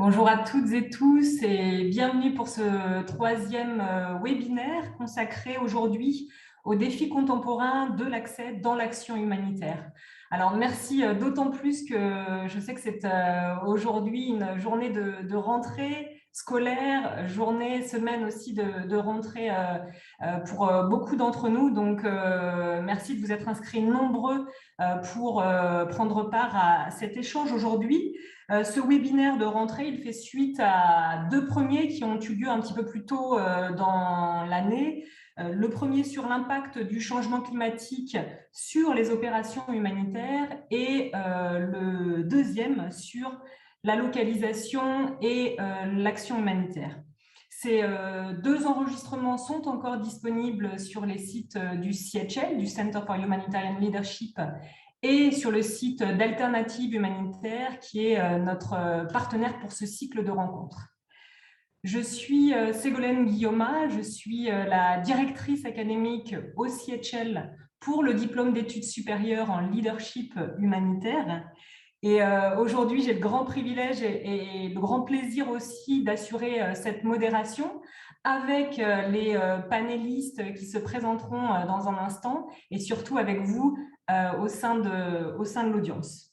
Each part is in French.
Bonjour à toutes et tous et bienvenue pour ce troisième webinaire consacré aujourd'hui aux défis contemporains de l'accès dans l'action humanitaire. Alors merci d'autant plus que je sais que c'est aujourd'hui une journée de rentrée scolaire, journée, semaine aussi de rentrée pour beaucoup d'entre nous. Donc merci de vous être inscrits nombreux pour prendre part à cet échange aujourd'hui. Ce webinaire de rentrée, il fait suite à deux premiers qui ont eu lieu un petit peu plus tôt dans l'année. Le premier sur l'impact du changement climatique sur les opérations humanitaires et le deuxième sur la localisation et l'action humanitaire. Ces deux enregistrements sont encore disponibles sur les sites du CHL, du Center for Humanitarian Leadership, et sur le site d'Alternative Humanitaire, qui est notre partenaire pour ce cycle de rencontres. Je suis Ségolène Guillauma, je suis la directrice académique au CHL pour le diplôme d'études supérieures en leadership humanitaire. Et aujourd'hui, j'ai le grand privilège et le grand plaisir aussi d'assurer cette modération avec les panélistes qui se présenteront dans un instant et surtout avec vous au sein de l'audience.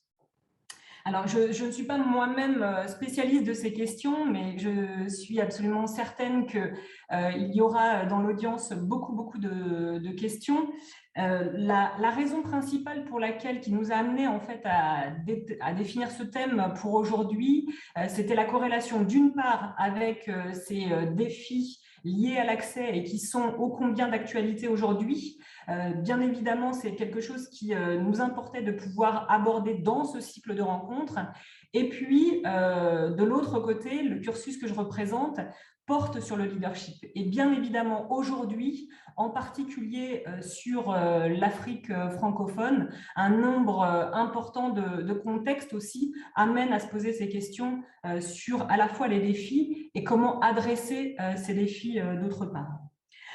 Alors, je ne suis pas moi-même spécialiste de ces questions, mais je suis absolument certaine qu'il y aura dans l'audience beaucoup de questions. La raison principale pour laquelle qui nous a amené en fait à définir ce thème pour aujourd'hui, c'était la corrélation d'une part avec ces défis liés à l'accès et qui sont ô combien d'actualité aujourd'hui. Bien évidemment, c'est quelque chose qui nous importait de pouvoir aborder dans ce cycle de rencontres. Et puis, de l'autre côté, le cursus que je représente porte sur le leadership. Et bien évidemment, aujourd'hui, en particulier sur l'Afrique francophone, un nombre important de contextes aussi amène à se poser ces questions sur à la fois les défis et comment adresser ces défis d'autre part.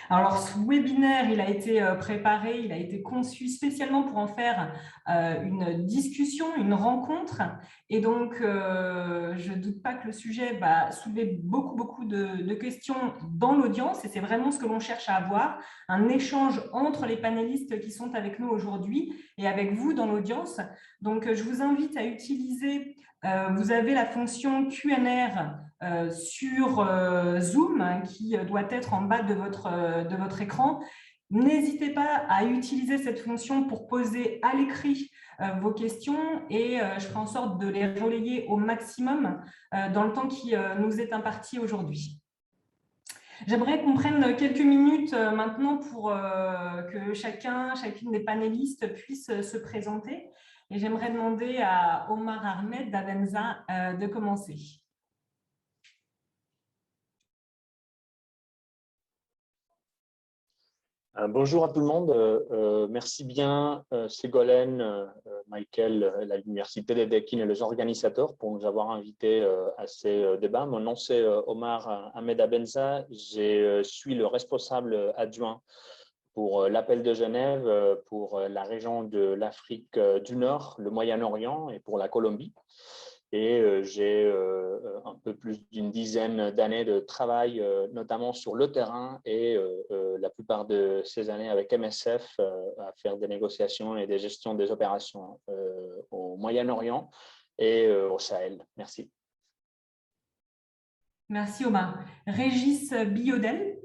Alors, ce webinaire, il a été préparé, il a été conçu spécialement pour en faire une discussion, une rencontre. Et donc, je ne doute pas que le sujet va soulever beaucoup de questions dans l'audience. Et c'est vraiment ce que l'on cherche à avoir, un échange entre les panélistes qui sont avec nous aujourd'hui et avec vous dans l'audience. Donc, je vous invite à utiliser, vous avez la fonction Q&R sur Zoom qui doit être en bas de votre écran. N'hésitez pas à utiliser cette fonction pour poser à l'écrit vos questions et je ferai en sorte de les relayer au maximum dans le temps qui nous est imparti aujourd'hui. J'aimerais qu'on prenne quelques minutes maintenant pour que chacune des panélistes puisse se présenter. Et j'aimerais demander à Omar Ahmed d'Avenza de commencer. Bonjour à tout le monde. Merci bien Ségolène, Michael, l'Université de Deakin et les organisateurs pour nous avoir invités à ces débats. Mon nom c'est Omar Ahmed Abenza. Je suis le responsable adjoint pour l'appel de Genève, pour la région de l'Afrique du Nord, le Moyen-Orient et pour la Colombie. Et j'ai un peu plus d'une dizaine d'années de travail, notamment sur le terrain et la plupart de ces années avec MSF à faire des négociations et des gestions des opérations au Moyen-Orient et au Sahel. Merci. Merci Omar. Régis Biodel.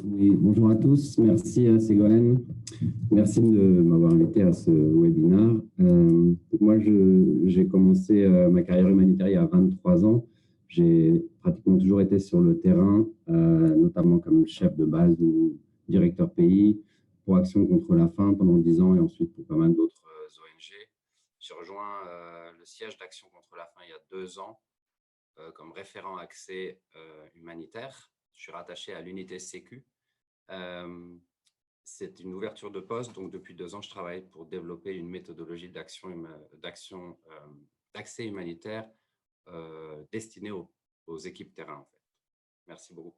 Oui, bonjour à tous. Merci à Ségolène. Merci de m'avoir invité à ce webinaire. Moi, j'ai commencé ma carrière humanitaire il y a 23 ans. J'ai pratiquement toujours été sur le terrain, notamment comme chef de base ou directeur pays pour Action contre la faim pendant 10 ans et ensuite pour pas mal d'autres ONG. J'ai rejoint le siège d'Action contre la faim il y a 2 ans comme référent accès humanitaire. Je suis rattaché à l'unité Sécu. C'est une ouverture de poste, donc depuis 2 ans, je travaille pour développer une méthodologie d'accès humanitaire destinée aux équipes terrain. En fait. Merci beaucoup.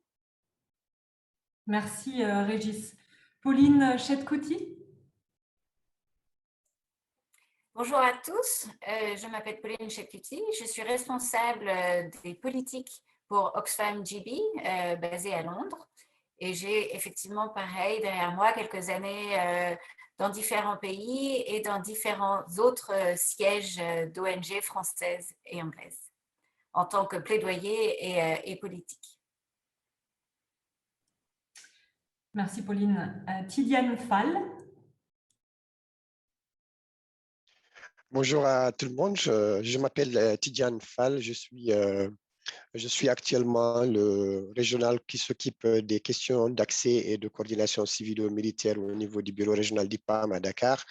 Merci Régis. Pauline Chetkouti. Bonjour à tous, je m'appelle Pauline Chaputi, je suis responsable des politiques pour Oxfam GB, basée à Londres. Et j'ai effectivement, pareil, derrière moi, quelques années dans différents pays et dans différents autres sièges d'ONG françaises et anglaises, en tant que plaidoyer et politique. Merci Pauline. Tidiane Fall. Bonjour à tout le monde, je m'appelle Tidiane Fall, je suis actuellement le régional qui s'occupe des questions d'accès et de coordination civilo-militaire au niveau du bureau régional d'IPAM à Dakar.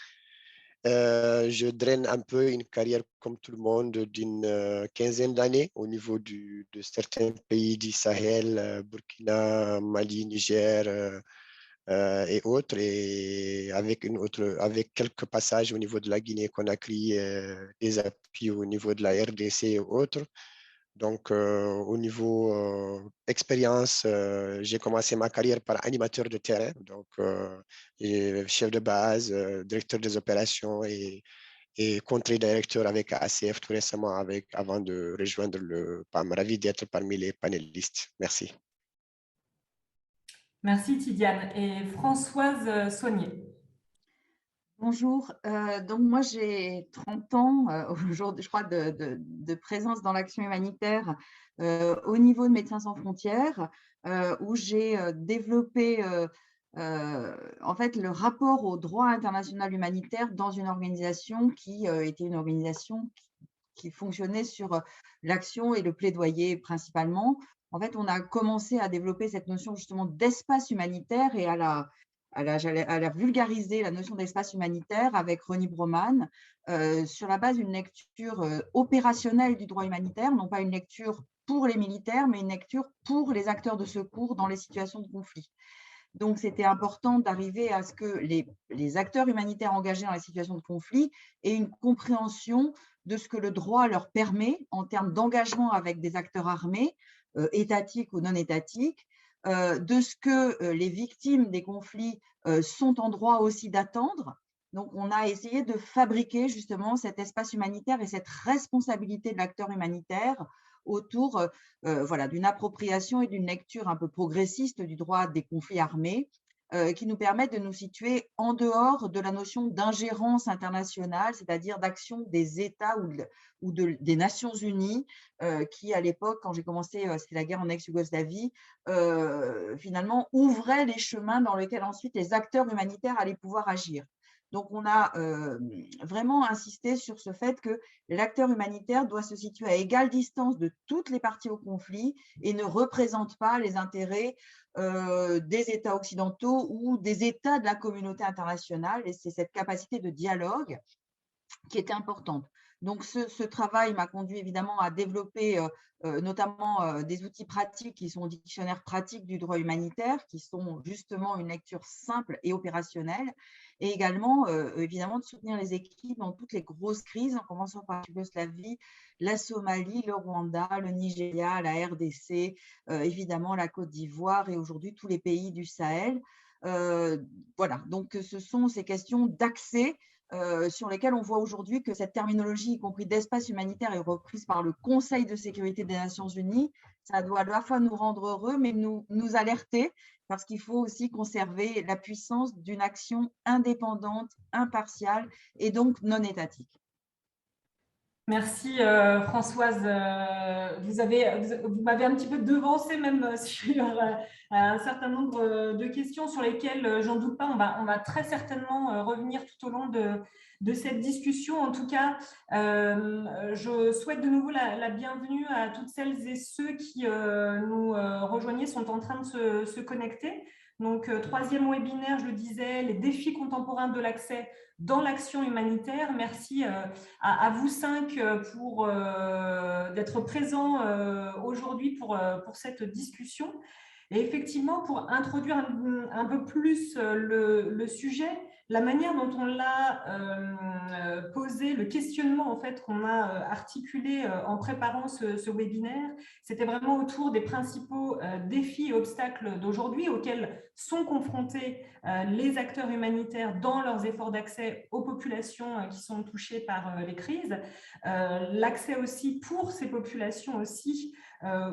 Je draine un peu une carrière comme tout le monde d'une quinzaine d'années au niveau de certains pays du Sahel, Burkina, Mali, Niger, et autres, et avec quelques passages au niveau de la Guinée-Conakry, des appuis au niveau de la RDC et autres. Donc, au niveau expérience, j'ai commencé ma carrière par animateur de terrain, donc chef de base, directeur des opérations et country directeur avec ACF tout récemment avant de rejoindre le PAM. Ravi d'être parmi les panélistes. Merci. Merci Tidiane. Et Françoise Saunier. Bonjour, donc moi j'ai 30 ans aujourd'hui, je crois, de présence dans l'action humanitaire au niveau de Médecins sans frontières, où j'ai développé en fait le rapport au droit international humanitaire dans une organisation qui était une organisation qui fonctionnait sur l'action et le plaidoyer principalement. En fait, on a commencé à développer cette notion justement d'espace humanitaire et à la vulgariser, la notion d'espace humanitaire avec Ronnie Broman sur la base d'une lecture opérationnelle du droit humanitaire, non pas une lecture pour les militaires, mais une lecture pour les acteurs de secours dans les situations de conflit. Donc, c'était important d'arriver à ce que les acteurs humanitaires engagés dans les situations de conflit aient une compréhension de ce que le droit leur permet en termes d'engagement avec des acteurs armés, étatiques ou non étatiques, de ce que les victimes des conflits sont en droit aussi d'attendre. Donc, on a essayé de fabriquer justement cet espace humanitaire et cette responsabilité de l'acteur humanitaire autour voilà, d'une appropriation et d'une lecture un peu progressiste du droit des conflits armés qui nous permettent de nous situer en dehors de la notion d'ingérence internationale, c'est-à-dire d'action des États ou des Nations Unies qui, à l'époque, quand j'ai commencé, c'était la guerre en ex-Yougoslavie, finalement ouvrait les chemins dans lesquels ensuite les acteurs humanitaires allaient pouvoir agir. Donc, on a vraiment insisté sur ce fait que l'acteur humanitaire doit se situer à égale distance de toutes les parties au conflit et ne représente pas les intérêts des États occidentaux ou des États de la communauté internationale. Et c'est cette capacité de dialogue qui était importante. Donc, ce travail m'a conduit évidemment à développer notamment des outils pratiques qui sont dictionnaires pratiques du droit humanitaire, qui sont justement une lecture simple et opérationnelle, et également évidemment de soutenir les équipes dans toutes les grosses crises, en commençant par la Yougoslavie, la Somalie, le Rwanda, le Nigeria, la RDC, évidemment la Côte d'Ivoire et aujourd'hui tous les pays du Sahel. Voilà, donc ce sont ces questions d'accès sur lesquels on voit aujourd'hui que cette terminologie, y compris d'espace humanitaire, est reprise par le Conseil de sécurité des Nations Unies. Ça doit à la fois nous rendre heureux, mais nous alerter, parce qu'il faut aussi conserver la puissance d'une action indépendante, impartiale et donc non étatique. Merci Françoise. Vous m'avez un petit peu devancé même sur un certain nombre de questions sur lesquelles, j'en doute pas, on va très certainement revenir tout au long de cette discussion. En tout cas, je souhaite de nouveau la bienvenue à toutes celles et ceux qui nous rejoignaient, sont en train de se connecter. Donc, troisième webinaire, je le disais, les défis contemporains de l'accès dans l'action humanitaire. Merci à vous cinq pour d'être présents aujourd'hui pour cette discussion. Et effectivement, pour introduire un peu plus le sujet, la manière dont on l'a posé, le questionnement en fait qu'on a articulé en préparant ce webinaire, c'était vraiment autour des principaux défis et obstacles d'aujourd'hui auxquels sont confrontés les acteurs humanitaires dans leurs efforts d'accès aux populations qui sont touchées par les crises, l'accès aussi pour ces populations aussi à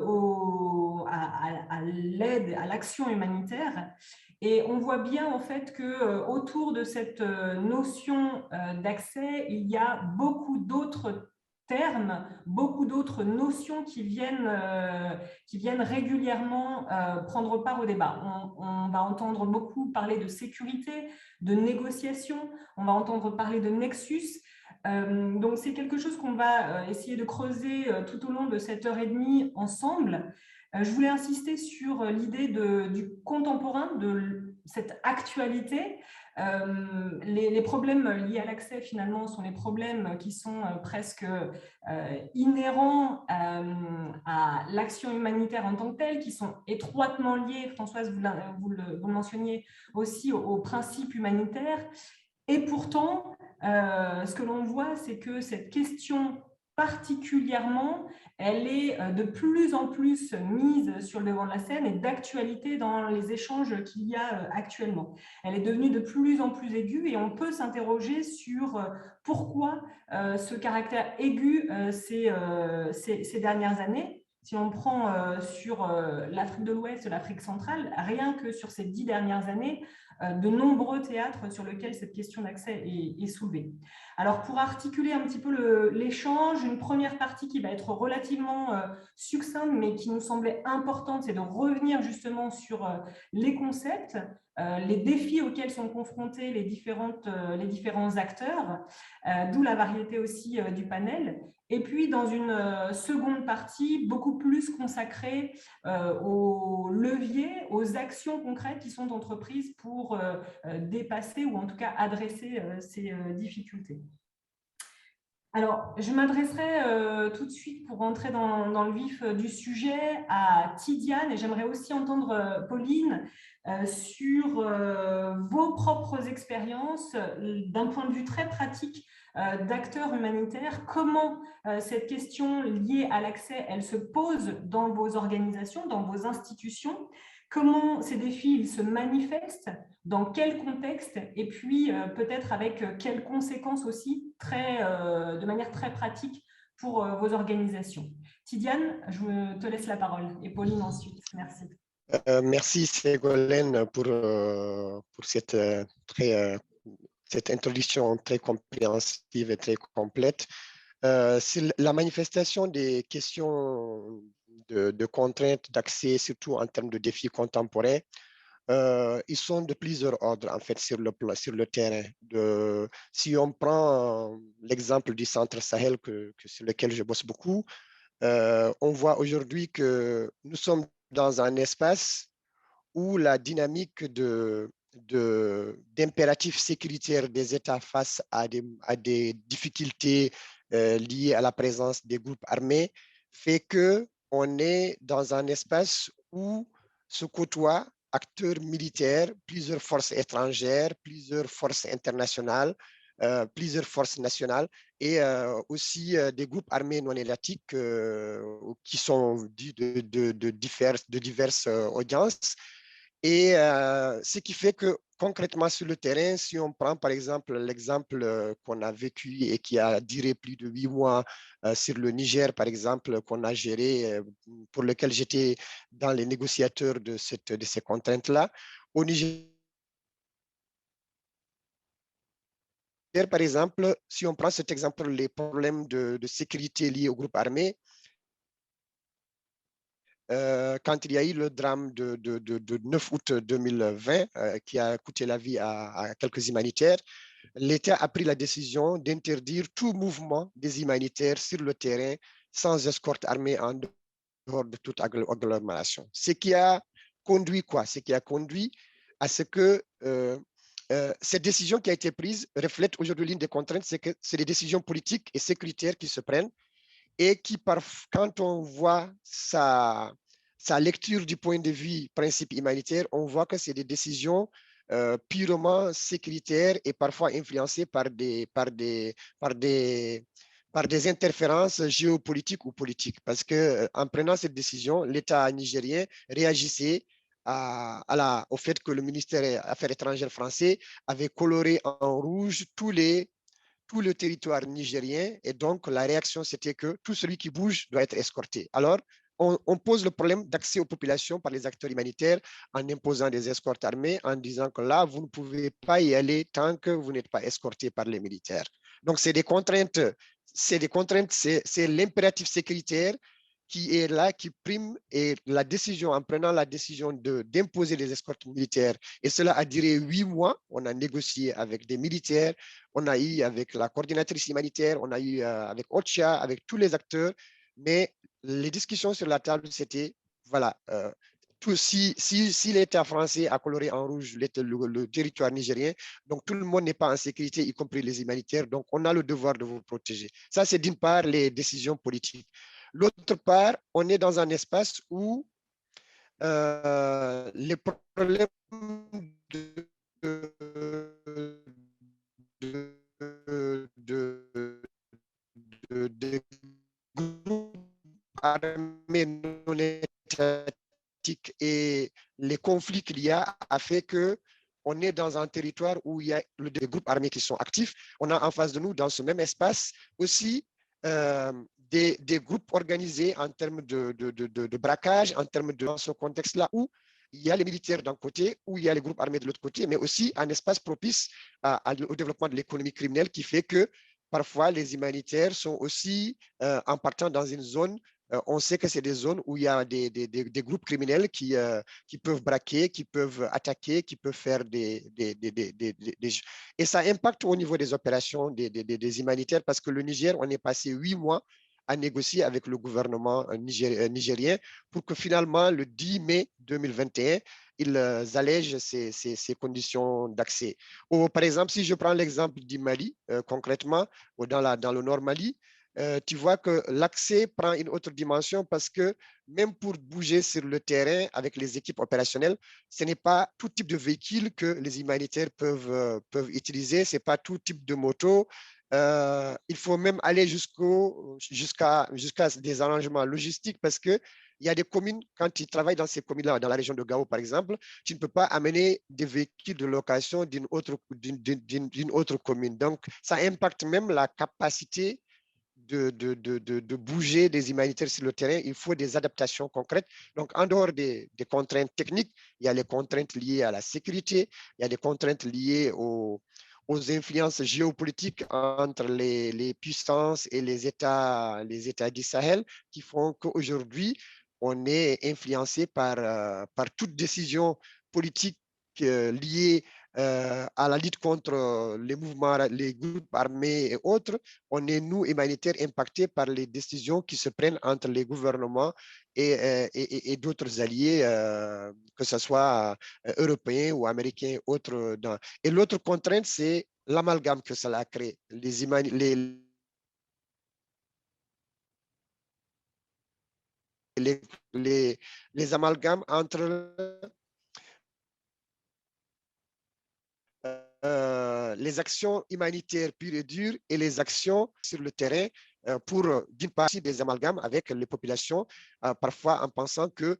l'aide, à l'action humanitaire. Et on voit bien en fait que autour de cette notion d'accès, il y a beaucoup d'autres termes, beaucoup d'autres notions qui viennent régulièrement prendre part au débat. On va entendre beaucoup parler de sécurité, de négociation, on va entendre parler de nexus. Donc c'est quelque chose qu'on va essayer de creuser tout au long de cette heure et demie ensemble. Je voulais insister sur l'idée du contemporain, de cette actualité. Les problèmes liés à l'accès, finalement, sont les problèmes qui sont presque inhérents à l'action humanitaire en tant que telle, qui sont étroitement liés, Françoise, vous le mentionniez aussi, aux principes humanitaires. Et pourtant, ce que l'on voit, c'est que cette question particulièrement, elle est de plus en plus mise sur le devant de la scène et d'actualité dans les échanges qu'il y a actuellement. Elle est devenue de plus en plus aiguë et on peut s'interroger sur pourquoi ce caractère aigu ces dernières années. Si on prend sur l'Afrique de l'Ouest, l'Afrique centrale, rien que sur ces 10 dernières années, de nombreux théâtres sur lesquels cette question d'accès est soulevée. Alors, pour articuler un petit peu l'échange, une première partie qui va être relativement succincte, mais qui nous semblait importante, c'est de revenir justement sur les concepts, les défis auxquels sont confrontés les différents acteurs, d'où la variété aussi du panel. Et puis, dans une seconde partie, beaucoup plus consacrée aux leviers, aux actions concrètes qui sont entreprises pour dépasser ou en tout cas adresser ces difficultés. Alors, je m'adresserai tout de suite, pour rentrer dans le vif du sujet, à Tidiane, et j'aimerais aussi entendre Pauline sur vos propres expériences d'un point de vue très pratique d'acteurs humanitaires. Comment cette question liée à l'accès, elle se pose dans vos organisations, dans vos institutions? Comment ces défis ils se manifestent? Dans quel contexte? Et puis peut-être avec quelles conséquences aussi, de manière très pratique pour vos organisations. Tidiane, je te laisse la parole et Pauline ensuite. Merci. Merci Ségolène pour cette introduction très compréhensive et très complète. C'est la manifestation des questions de contraintes d'accès, surtout en termes de défis contemporains. Ils sont de plusieurs ordres en fait sur le terrain. Si on prend l'exemple du centre Sahel sur lequel je bosse beaucoup, on voit aujourd'hui que nous sommes dans un espace où la dynamique d'impératifs sécuritaires des États face à des difficultés liées à la présence des groupes armés fait qu'on est dans un espace où se côtoient acteurs militaires, plusieurs forces étrangères, plusieurs forces internationales, plusieurs forces nationales et aussi des groupes armés non étatiques qui sont de diverses audiences. Et ce qui fait que concrètement sur le terrain, si on prend par exemple l'exemple qu'on a vécu et qui a duré plus de 8 mois sur le Niger, par exemple, qu'on a géré, pour lequel j'étais dans les négociateurs de ces contraintes-là, au Niger, par exemple, si on prend cet exemple, les problèmes de sécurité liés aux groupes armés, quand il y a eu le drame de 9 août 2020 qui a coûté la vie à quelques humanitaires, l'État a pris la décision d'interdire tout mouvement des humanitaires sur le terrain sans escorte armée en dehors de toute agglomération. Ce qui a conduit quoi? Ce qui a conduit à ce que cette décision qui a été prise reflète aujourd'hui l'une des contraintes, c'est que c'est des décisions politiques et sécuritaires qui se prennent et qui, quand on voit sa lecture du point de vue principe humanitaire, on voit que c'est des décisions purement sécuritaires et parfois influencées par des interférences géopolitiques ou politiques. Parce qu'en prenant cette décision, l'État nigérien réagissait au fait que le ministère des Affaires étrangères français avait coloré en rouge tout le territoire nigérien. Et donc, la réaction, c'était que tout celui qui bouge doit être escorté. Alors, on pose le problème d'accès aux populations par les acteurs humanitaires en imposant des escortes armées, en disant que là, vous ne pouvez pas y aller tant que vous n'êtes pas escorté par les militaires. Donc, c'est des contraintes, c'est l'impératif sécuritaire qui est là, qui prime, et la décision, en prenant la décision d'imposer des escortes militaires, et cela a duré 8 mois, on a négocié avec des militaires, on a eu avec la coordinatrice humanitaire, on a eu avec OCHA, avec tous les acteurs, mais les discussions sur la table, c'était, voilà, si l'État français a coloré en rouge le territoire nigérien, donc tout le monde n'est pas en sécurité, y compris les humanitaires, donc on a le devoir de vous protéger. Ça, c'est d'une part les décisions politiques. L'autre part, on est dans un espace où les problèmes de groupes armés non étatiques et les conflits qu'il y a fait que on est dans un territoire où il y a des groupes armés qui sont actifs. On a en face de nous, dans ce même espace, aussi des groupes organisés en termes de braquage, en termes de dans ce contexte-là où il y a les militaires d'un côté, où il y a les groupes armés de l'autre côté, mais aussi un espace propice au développement de l'économie criminelle qui fait que parfois les humanitaires sont aussi en partant dans une zone. On sait que c'est des zones où il y a des groupes criminels qui peuvent braquer, qui peuvent attaquer, qui peuvent faire Et ça impacte au niveau des opérations des humanitaires parce que le Niger, on est passé 8 mois à négocier avec le gouvernement nigérien pour que finalement, le 10 mai 2021, ils allègent ces conditions d'accès. Par exemple, si je prends l'exemple du Mali, concrètement, dans le Nord Mali, tu vois que l'accès prend une autre dimension parce que même pour bouger sur le terrain avec les équipes opérationnelles, ce n'est pas tout type de véhicule que les humanitaires peuvent utiliser, ce n'est pas tout type de moto. Il faut même aller jusqu'à des arrangements logistiques parce que il y a des communes, quand tu travailles dans ces communes-là, dans la région de Gao, par exemple, tu ne peux pas amener des véhicules de location d'une autre commune. Donc, ça impacte même la capacité de bouger des humanitaires sur le terrain. Il faut des adaptations concrètes. Donc, en dehors des contraintes techniques, il y a les contraintes liées à la sécurité, il y a des contraintes liées aux influences géopolitiques entre les puissances et les États du Sahel qui font qu'aujourd'hui, on est influencé par toute décision politique liée à la lutte contre les mouvements, les groupes armés et autres. On est, nous, humanitaires, impactés par les décisions qui se prennent entre les gouvernements et d'autres alliés, que ce soit européens ou américains, autres. Et l'autre contrainte, c'est l'amalgame que cela crée. Les amalgames entre les actions humanitaires pures et dures et les actions sur le terrain pour, d'une part, des amalgames avec les populations, parfois en pensant que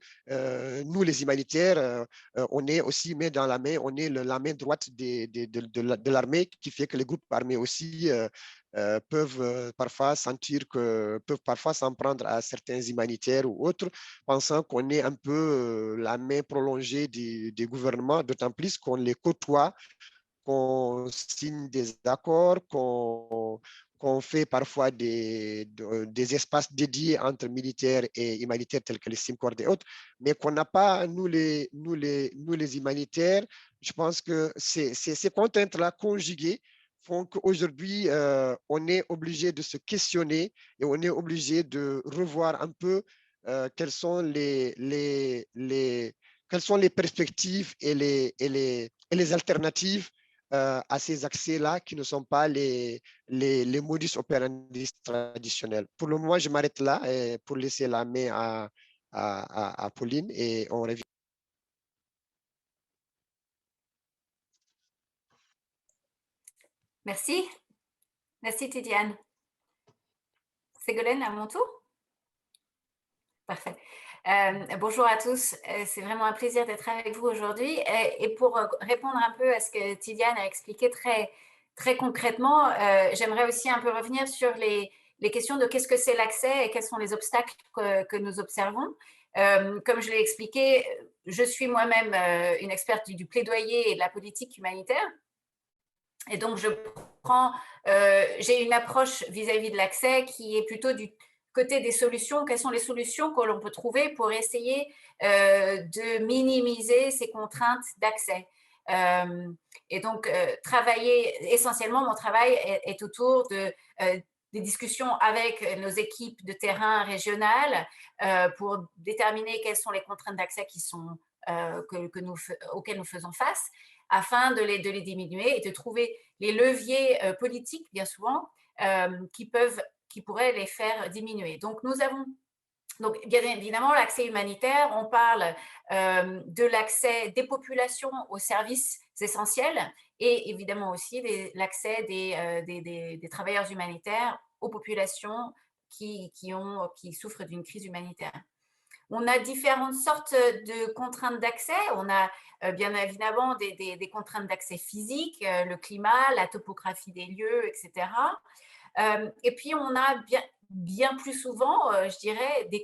nous, les humanitaires, on est aussi main dans la main, on est la main droite de l'armée, qui fait que les groupes armés aussi peuvent parfois peuvent parfois s'en prendre à certains humanitaires ou autres, pensant qu'on est un peu la main prolongée des gouvernements, d'autant plus qu'on les côtoie, qu'on signe des accords, qu'on fait parfois des espaces dédiés entre militaires et humanitaires tels que les SIMCORD et autres, mais qu'on n'a pas, nous les humanitaires. Je pense que ces contraintes-là conjuguées font qu'aujourd'hui, on est obligé de se questionner et on est obligé de revoir un peu quelles sont quelles sont les perspectives et les alternatives à ces accès-là qui ne sont pas les modus operandi traditionnels. Pour le moment, je m'arrête là pour laisser la main à Pauline et on revient. Merci. Merci, Tidiane. Ségolène, à mon tour? Parfait. Bonjour à tous, c'est vraiment un plaisir d'être avec vous aujourd'hui. Et pour répondre un peu à ce que Tidiane a expliqué très concrètement, j'aimerais aussi un peu revenir sur les questions de qu'est-ce que c'est l'accès et quels sont les obstacles que nous observons. Comme je l'ai expliqué, je suis moi-même une experte du plaidoyer et de la politique humanitaire. Et donc, j'ai une approche vis-à-vis de l'accès qui est plutôt du côté des solutions. Quelles sont les solutions que l'on peut trouver pour essayer de minimiser ces contraintes d'accès? Et donc, essentiellement, mon travail est autour des discussions avec nos équipes de terrain régionales pour déterminer quelles sont les contraintes d'accès auxquelles nous faisons face, afin de les diminuer et de trouver les leviers politiques, bien souvent, qui pourraient les faire diminuer. Donc, bien évidemment, l'accès humanitaire, on parle de l'accès des populations aux services essentiels et évidemment aussi l'accès des travailleurs humanitaires aux populations qui souffrent d'une crise humanitaire. On a différentes sortes de contraintes d'accès. On a bien évidemment des contraintes d'accès physique, le climat, la topographie des lieux, etc. Et puis, on a bien plus souvent, je dirais, des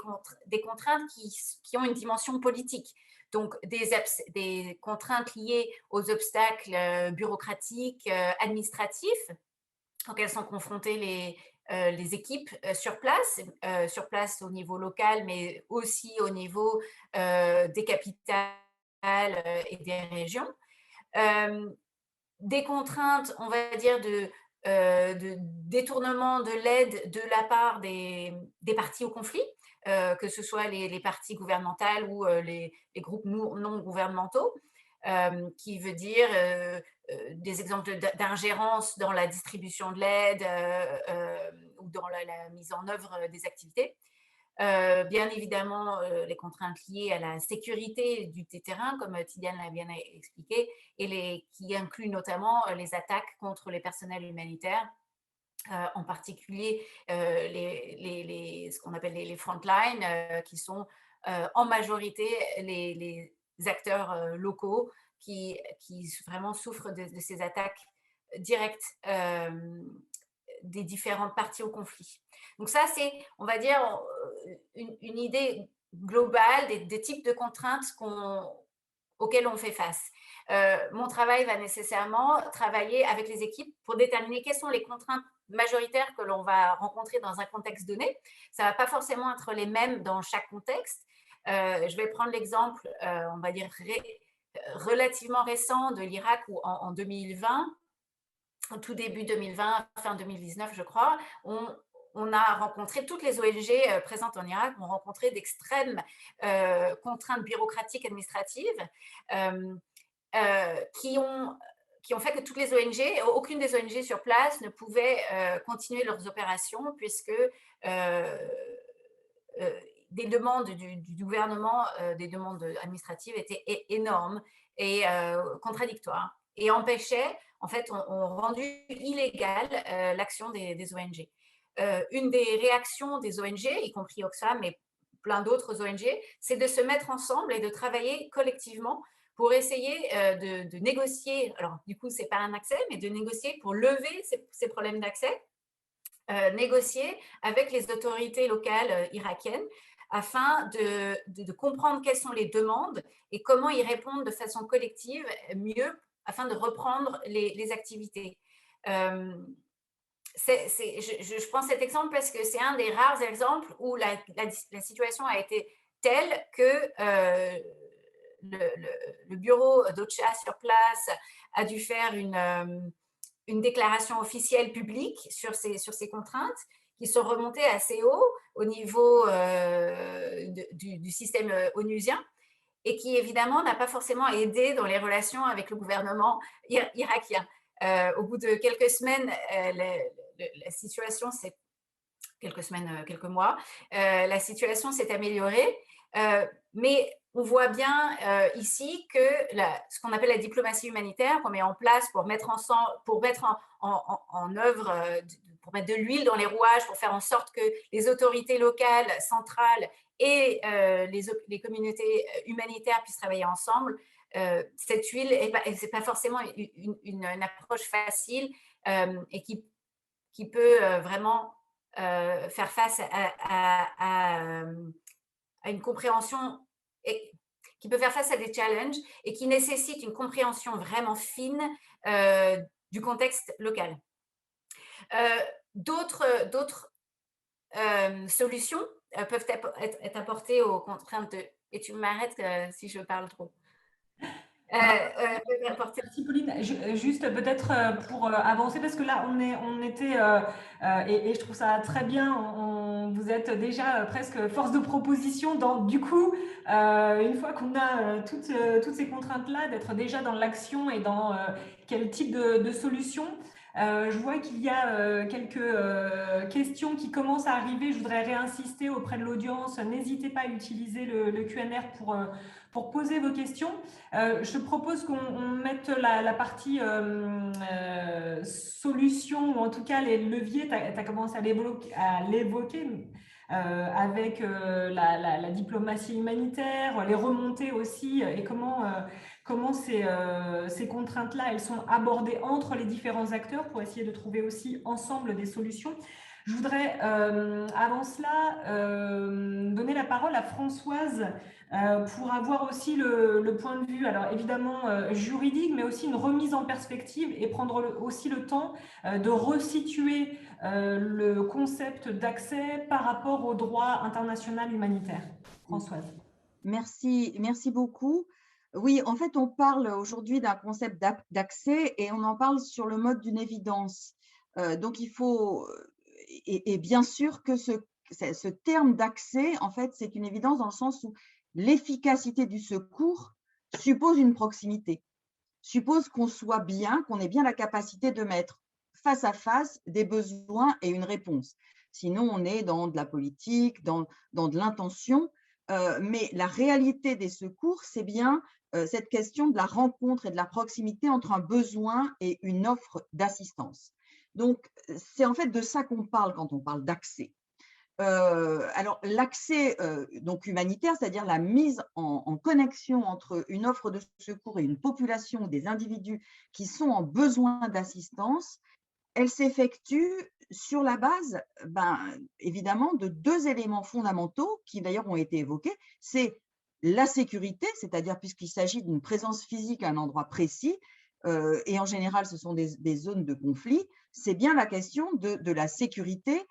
contraintes qui ont une dimension politique. Donc, des contraintes liées aux obstacles bureaucratiques, administratifs, auxquels sont confrontées les équipes sur place au niveau local, mais aussi au niveau des capitales et des régions. Des contraintes, on va dire, de détournement de l'aide de la part des parties au conflit, que ce soit les parties gouvernementales ou les groupes non gouvernementaux, qui veut dire des exemples d'ingérence dans la distribution de l'aide ou dans la mise en œuvre des activités. Bien évidemment, les contraintes liées à la sécurité du terrain, comme Tidiane l'a bien expliqué, et qui incluent notamment les attaques contre les personnels humanitaires, en particulier ce qu'on appelle les frontlines, qui sont en majorité les acteurs locaux qui vraiment souffrent de ces attaques directes des différentes parties au conflit. Donc ça, c'est, on va dire, une idée globale des types de contraintes auxquelles on fait face. Mon travail va nécessairement travailler avec les équipes pour déterminer quelles sont les contraintes majoritaires que l'on va rencontrer dans un contexte donné. Ça ne va pas forcément être les mêmes dans chaque contexte. Je vais prendre l'exemple, on va dire, relativement récent de l'Irak où en 2020, au tout début 2020, fin 2019, je crois, on a rencontré, toutes les ONG présentes en Irak ont rencontré d'extrêmes contraintes bureaucratiques administratives qui ont fait que toutes les ONG, aucune des ONG sur place ne pouvait continuer leurs opérations puisque des demandes du gouvernement, des demandes administratives étaient énormes et contradictoires et empêchaient, en fait, ont rendu illégale l'action des ONG. Une des réactions des ONG, y compris Oxfam et plein d'autres ONG, c'est de se mettre ensemble et de travailler collectivement pour essayer de négocier, alors du coup, ce n'est pas un accès, mais de négocier pour lever ces problèmes d'accès, négocier avec les autorités locales irakiennes afin de comprendre quelles sont les demandes et comment y répondre de façon collective mieux afin de reprendre les activités. Je prends cet exemple parce que c'est un des rares exemples où la situation a été telle que le bureau d'OCHA sur place a dû faire une déclaration officielle publique sur ces contraintes qui sont remontées assez haut au niveau du système onusien et qui évidemment n'a pas forcément aidé dans les relations avec le gouvernement irakien. Au bout de quelques semaines, la situation s'est quelques mois, la situation s'est améliorée, mais on voit bien ici que ce qu'on appelle la diplomatie humanitaire qu'on met en place pour mettre en œuvre, pour mettre de l'huile dans les rouages, pour faire en sorte que les autorités locales, centrales et les communautés humanitaires puissent travailler ensemble, cette huile, ce n'est pas forcément une approche facile et qui peut vraiment faire face à une compréhension, qui peut faire face à des challenges et qui nécessite une compréhension vraiment fine du contexte local. D'autres solutions peuvent être apportées aux contraintes et tu m'arrêtes si je parle trop. Merci Pauline. Juste peut-être pour avancer, parce que là on était et je trouve ça très bien, vous êtes déjà presque force de proposition dans, du coup, une fois qu'on a toutes ces contraintes-là, d'être déjà dans l'action et dans quel type de solution. Je vois qu'il y a quelques questions qui commencent à arriver. Je voudrais réinsister auprès de l'audience. N'hésitez pas à utiliser le QNR pour poser vos questions. Je propose qu'on mette la partie solution, ou en tout cas les leviers. Tu as commencé à l'évoquer avec la diplomatie humanitaire, les remontées aussi, et comment ces contraintes-là, elles sont abordées entre les différents acteurs pour essayer de trouver aussi ensemble des solutions. Je voudrais, avant cela, donner la parole à Françoise pour avoir aussi le point de vue, alors évidemment juridique, mais aussi une remise en perspective et prendre aussi le temps de resituer le concept d'accès par rapport au droit international humanitaire. Françoise. Merci beaucoup. Oui, en fait, on parle aujourd'hui d'un concept d'accès et on en parle sur le mode d'une évidence. Donc, il faut… Et bien sûr que ce terme d'accès, en fait, c'est une évidence dans le sens où l'efficacité du secours suppose une proximité, suppose qu'on soit bien, qu'on ait bien la capacité de mettre face à face des besoins et une réponse. Sinon, on est dans de la politique, dans de l'intention, mais la réalité des secours, c'est bien cette question de la rencontre et de la proximité entre un besoin et une offre d'assistance. Donc, c'est en fait de ça qu'on parle quand on parle d'accès. Alors, l'accès donc humanitaire, c'est-à-dire la mise en connexion entre une offre de secours et une population ou des individus qui sont en besoin d'assistance, elle s'effectue sur la base, évidemment, de deux éléments fondamentaux qui d'ailleurs ont été évoqués. C'est la sécurité, c'est-à-dire puisqu'il s'agit d'une présence physique à un endroit précis, et en général, ce sont des zones de conflit, c'est bien la question de la sécurité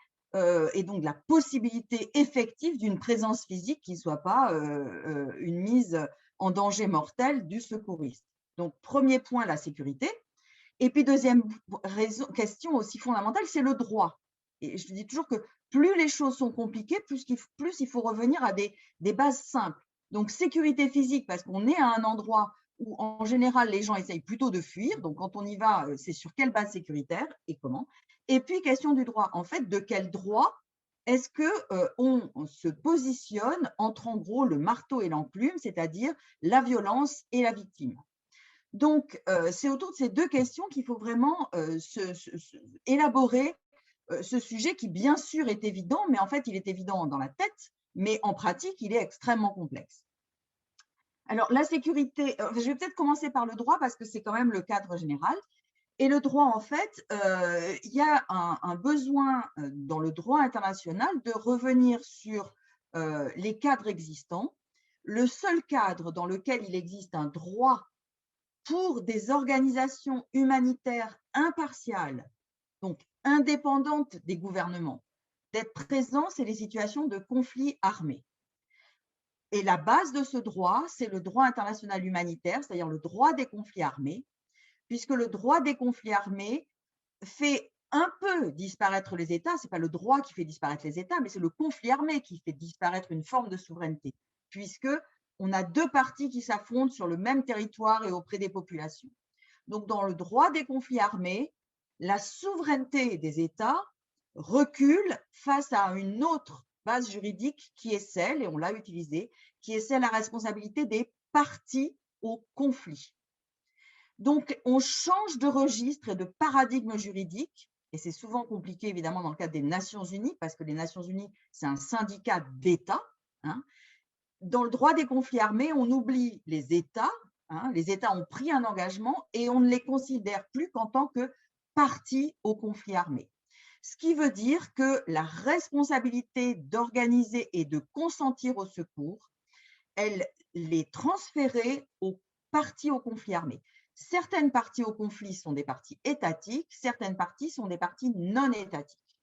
et donc de la possibilité effective d'une présence physique qui ne soit pas une mise en danger mortel du secouriste. Donc, premier point, la sécurité. Et puis, deuxième question aussi fondamentale, c'est le droit. Et je dis toujours que plus les choses sont compliquées, plus il faut revenir à des bases simples. Donc, sécurité physique, parce qu'on est à un endroit où, en général, les gens essayent plutôt de fuir. Donc, quand on y va, c'est sur quelle base sécuritaire et comment. Et puis, question du droit. En fait, de quel droit est-ce qu'on se positionne entre, en gros, le marteau et l'enclume, c'est-à-dire la violence et la victime? Donc, c'est autour de ces deux questions qu'il faut vraiment élaborer ce sujet qui, bien sûr, est évident, mais en fait, il est évident dans la tête, mais en pratique, il est extrêmement complexe. Alors, la sécurité, je vais peut-être commencer par le droit parce que c'est quand même le cadre général. Et le droit, en fait, il y a un besoin dans le droit international de revenir sur les cadres existants. Le seul cadre dans lequel il existe un droit pour des organisations humanitaires impartiales, donc indépendantes des gouvernements, d'être présents, c'est les situations de conflit armé. Et la base de ce droit, c'est le droit international humanitaire, c'est-à-dire le droit des conflits armés, puisque le droit des conflits armés fait un peu disparaître les États. Ce n'est pas le droit qui fait disparaître les États, mais c'est le conflit armé qui fait disparaître une forme de souveraineté, puisque on a deux parties qui s'affrontent sur le même territoire et auprès des populations. Donc, dans le droit des conflits armés, la souveraineté des États recule face à une autre base juridique qui est celle, et on l'a utilisée, qui est celle à responsabilité des parties au conflit. Donc, on change de registre et de paradigme juridique, et c'est souvent compliqué évidemment dans le cadre des Nations Unies, parce que les Nations Unies, c'est un syndicat d'États, hein. Dans le droit des conflits armés, on oublie les États. Les États ont pris un engagement et on ne les considère plus qu'en tant que parties au conflit armé. Ce qui veut dire que la responsabilité d'organiser et de consentir au secours, elle est transférée aux parties au conflit armé. Certaines parties au conflit sont des parties étatiques, certaines parties sont des parties non étatiques.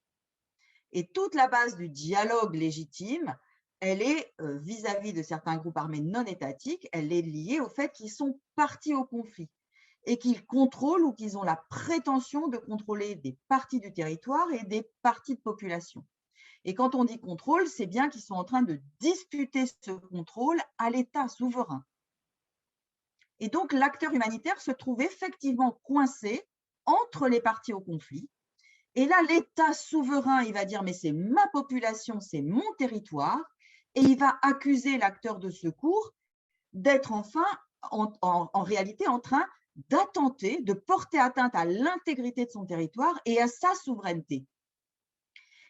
Et toute la base du dialogue légitime, elle est vis-à-vis de certains groupes armés non étatiques, elle est liée au fait qu'ils sont partis au conflit et qu'ils contrôlent ou qu'ils ont la prétention de contrôler des parties du territoire et des parties de population. Et quand on dit contrôle, c'est bien qu'ils sont en train de disputer ce contrôle à l'État souverain. Et donc, l'acteur humanitaire se trouve effectivement coincé entre les parties au conflit. Et là, l'État souverain, il va dire, mais c'est ma population, c'est mon territoire, et il va accuser l'acteur de secours d'être enfin, en réalité, en train d'attenter, de porter atteinte à l'intégrité de son territoire et à sa souveraineté.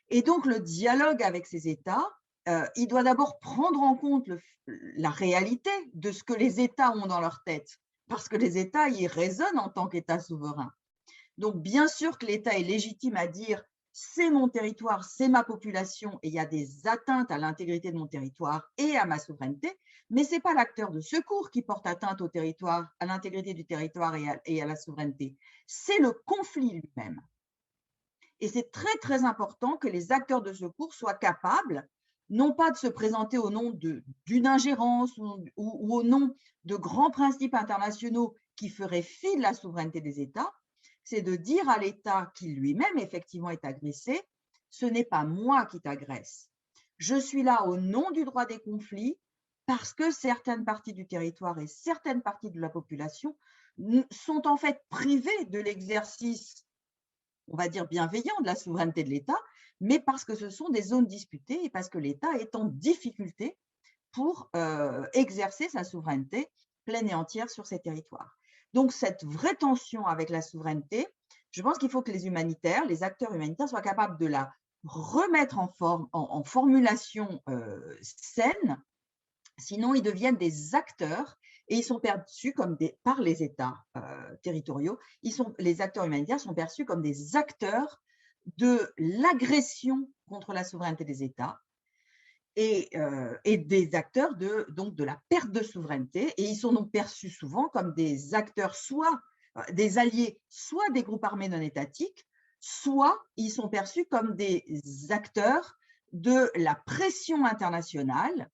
Et donc, le dialogue avec ces États, il doit d'abord prendre en compte la réalité de ce que les États ont dans leur tête, parce que les États y raisonnent en tant qu'État souverain. Donc, bien sûr que l'État est légitime à dire « c'est mon territoire, c'est ma population et il y a des atteintes à l'intégrité de mon territoire et à ma souveraineté », mais ce n'est pas l'acteur de secours qui porte atteinte au territoire, à l'intégrité du territoire et à la souveraineté, c'est le conflit lui-même. Et c'est très, très important que les acteurs de secours soient capables, non pas de se présenter au nom d'une ingérence ou au nom de grands principes internationaux qui feraient fi de la souveraineté des États, c'est de dire à l'État qui lui-même effectivement est agressé, ce n'est pas moi qui t'agresse. Je suis là au nom du droit des conflits parce que certaines parties du territoire et certaines parties de la population sont en fait privées de l'exercice, on va dire bienveillant, de la souveraineté de l'État, mais parce que ce sont des zones disputées et parce que l'État est en difficulté pour exercer sa souveraineté pleine et entière sur ces territoires. Donc, cette vraie tension avec la souveraineté, je pense qu'il faut que les humanitaires, les acteurs humanitaires soient capables de la remettre en formulation saine, sinon ils deviennent des acteurs et ils sont perçus comme par les États territoriaux, les acteurs humanitaires sont perçus comme des acteurs de l'agression contre la souveraineté des États, et des acteurs donc de la perte de souveraineté, et ils sont donc perçus souvent comme des acteurs, soit des alliés, soit des groupes armés non étatiques, soit ils sont perçus comme des acteurs de la pression internationale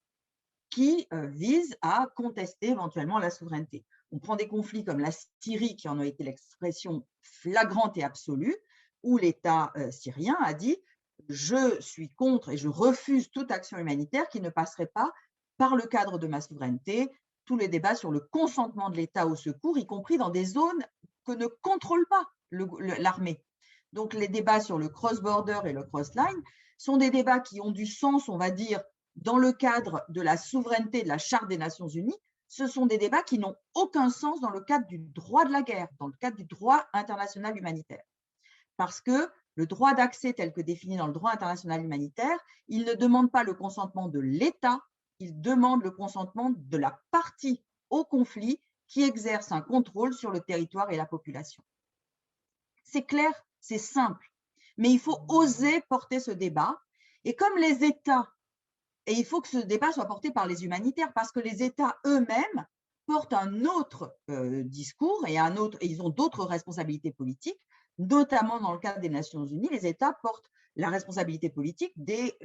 qui vise à contester éventuellement la souveraineté. On prend des conflits comme la Syrie, qui en a été l'expression flagrante et absolue, où l'État syrien a dit « je suis contre et je refuse toute action humanitaire qui ne passerait pas par le cadre de ma souveraineté », tous les débats sur le consentement de l'État au secours, y compris dans des zones que ne contrôle pas l'armée. Donc, les débats sur le cross-border et le cross-line sont des débats qui ont du sens, on va dire, dans le cadre de la souveraineté de la Charte des Nations Unies. Ce sont des débats qui n'ont aucun sens dans le cadre du droit de la guerre, dans le cadre du droit international humanitaire. Parce que le droit d'accès tel que défini dans le droit international humanitaire, il ne demande pas le consentement de l'État, il demande le consentement de la partie au conflit qui exerce un contrôle sur le territoire et la population. C'est clair, c'est simple, mais il faut oser porter ce débat. Et comme les États, et il faut que ce débat soit porté par les humanitaires, parce que les États eux-mêmes portent un autre discours et ils ont d'autres responsabilités politiques, notamment dans le cadre des Nations Unies, les États portent la responsabilité politique des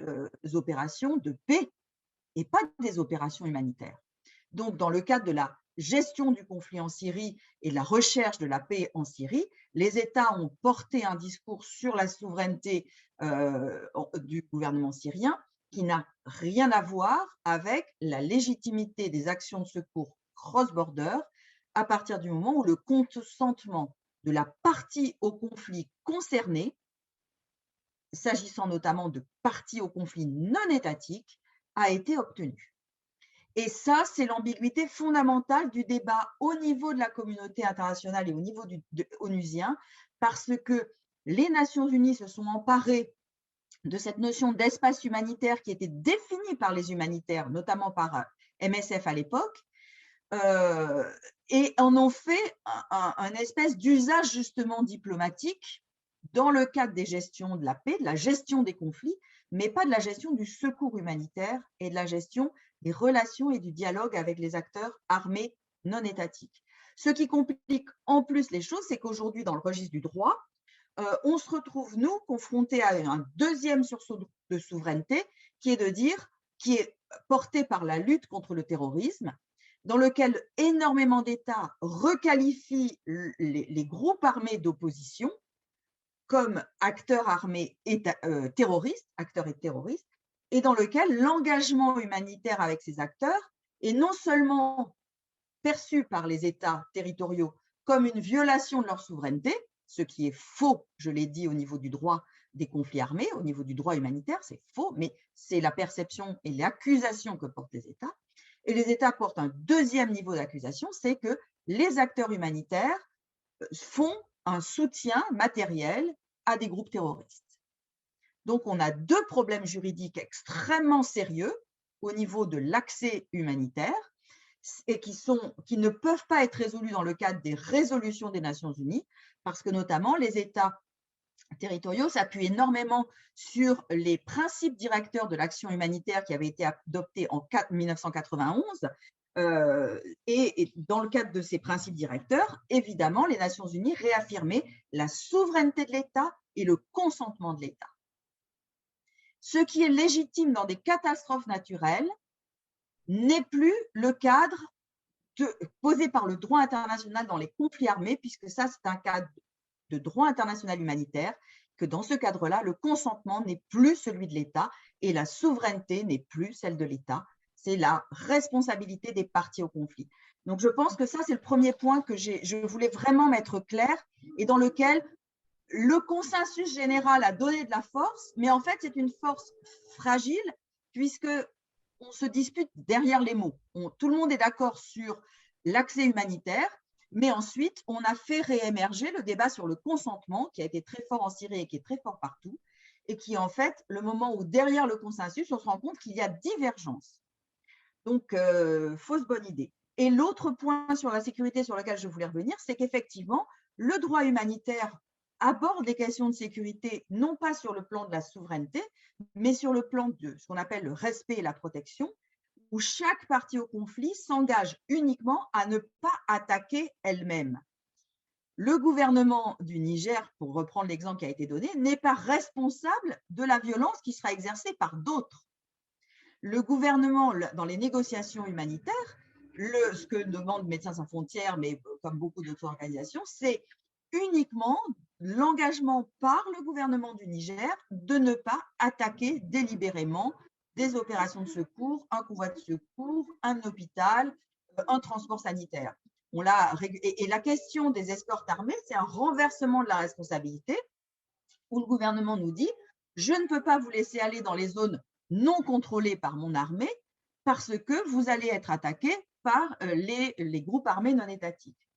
opérations de paix et pas des opérations humanitaires. Donc, dans le cadre de la gestion du conflit en Syrie et de la recherche de la paix en Syrie, les États ont porté un discours sur la souveraineté du gouvernement syrien qui n'a rien à voir avec la légitimité des actions de secours cross-border à partir du moment où le consentement de la partie au conflit concernée, s'agissant notamment de parties au conflit non étatiques, a été obtenu. Et ça, c'est l'ambiguïté fondamentale du débat au niveau de la communauté internationale et au niveau onusien, parce que les Nations Unies se sont emparées de cette notion d'espace humanitaire qui était définie par les humanitaires, notamment par MSF à l'époque, et en ont fait un espèce d'usage justement diplomatique dans le cadre des gestions de la paix, de la gestion des conflits, mais pas de la gestion du secours humanitaire et de la gestion des relations et du dialogue avec les acteurs armés non étatiques. Ce qui complique en plus les choses, c'est qu'aujourd'hui, dans le registre du droit, on se retrouve, nous, confrontés à un deuxième sursaut de souveraineté qui est porté par la lutte contre le terrorisme, dans lequel énormément d'États requalifient les groupes armés d'opposition comme acteurs armés et terroristes, et dans lequel l'engagement humanitaire avec ces acteurs est non seulement perçu par les États territoriaux comme une violation de leur souveraineté, ce qui est faux, je l'ai dit, au niveau du droit des conflits armés, au niveau du droit humanitaire, c'est faux, mais c'est la perception et l'accusation que portent les États. Et les États portent un deuxième niveau d'accusation, c'est que les acteurs humanitaires font un soutien matériel à des groupes terroristes. Donc, on a deux problèmes juridiques extrêmement sérieux au niveau de l'accès humanitaire et qui ne peuvent pas être résolus dans le cadre des résolutions des Nations Unies, parce que notamment les États territoriaux s'appuient énormément sur les principes directeurs de l'action humanitaire qui avaient été adoptés en 1991. Et dans le cadre de ces principes directeurs, évidemment, les Nations Unies réaffirmaient la souveraineté de l'État et le consentement de l'État. Ce qui est légitime dans des catastrophes naturelles n'est plus le cadre posé par le droit international dans les conflits armés, puisque ça, c'est un cadre de droit international humanitaire, que dans ce cadre-là, le consentement n'est plus celui de l'État et la souveraineté n'est plus celle de l'État. C'est la responsabilité des parties au conflit. Donc, je pense que ça, c'est le premier point que je voulais vraiment mettre clair et dans lequel le consensus général a donné de la force, mais en fait, c'est une force fragile puisque on se dispute derrière les mots. Tout le monde est d'accord sur l'accès humanitaire, mais ensuite, on a fait réémerger le débat sur le consentement qui a été très fort en Syrie et qui est très fort partout, et qui, en fait, le moment où derrière le consensus, on se rend compte qu'il y a divergence. Donc, fausse bonne idée. Et l'autre point sur la sécurité sur lequel je voulais revenir, c'est qu'effectivement, le droit humanitaire aborde les questions de sécurité, non pas sur le plan de la souveraineté, mais sur le plan de ce qu'on appelle le respect et la protection, où chaque partie au conflit s'engage uniquement à ne pas attaquer elle-même. Le gouvernement du Niger, pour reprendre l'exemple qui a été donné, n'est pas responsable de la violence qui sera exercée par d'autres. Le gouvernement, dans les négociations humanitaires, ce que demande Médecins sans frontières, mais comme beaucoup d'autres organisations, c'est uniquement l'engagement par le gouvernement du Niger de ne pas attaquer délibérément des opérations de secours, un convoi de secours, un hôpital, un transport sanitaire. Et la question des escortes armées, c'est un renversement de la responsabilité où le gouvernement nous dit « je ne peux pas vous laisser aller dans les zones non contrôlées par mon armée parce que vous allez être attaqués par les groupes armés non étatiques. »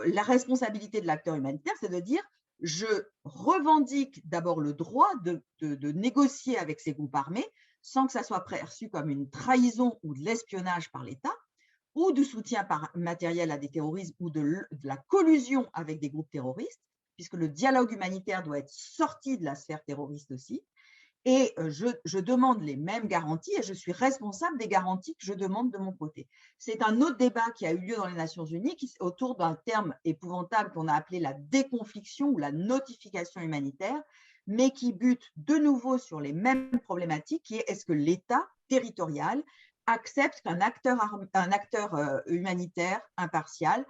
La responsabilité de l'acteur humanitaire, c'est de dire « je revendique d'abord le droit de négocier avec ces groupes armés sans que ça soit perçu comme une trahison ou de l'espionnage par l'État, ou du soutien matériel à des terroristes ou de la collusion avec des groupes terroristes, puisque le dialogue humanitaire doit être sorti de la sphère terroriste aussi. Et je demande les mêmes garanties et je suis responsable des garanties que je demande de mon côté. C'est un autre débat qui a eu lieu dans les Nations Unies autour d'un terme épouvantable qu'on a appelé la déconfliction ou la notification humanitaire, mais qui bute de nouveau sur les mêmes problématiques, qui est est-ce que l'État territorial accepte qu'un acteur humanitaire impartial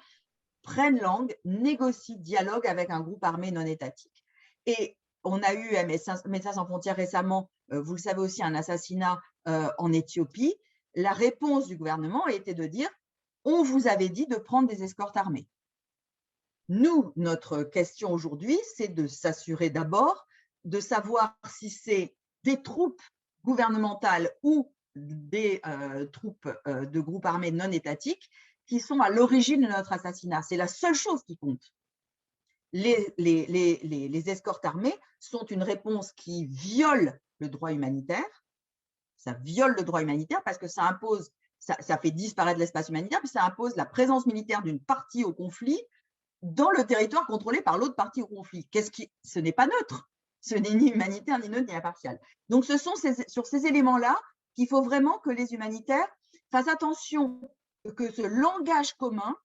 prenne langue, négocie, dialogue avec un groupe armé non étatique. Et on a eu Médecins sans frontières récemment, vous le savez aussi, un assassinat en Éthiopie. La réponse du gouvernement a été de dire « on vous avait dit de prendre des escortes armées ». Nous, notre question aujourd'hui, c'est de s'assurer d'abord de savoir si c'est des troupes gouvernementales ou des troupes de groupes armés non étatiques qui sont à l'origine de notre assassinat. C'est la seule chose qui compte. les escortes armées sont une réponse qui viole le droit humanitaire. Ça viole le droit humanitaire parce que ça impose, ça fait disparaître l'espace humanitaire, puis ça impose la présence militaire d'une partie au conflit dans le territoire contrôlé par l'autre partie au conflit. Ce n'est pas neutre. Ce n'est ni humanitaire, ni neutre, ni impartial. Donc, ce sont sur ces éléments-là qu'il faut vraiment que les humanitaires fassent attention que ce langage commun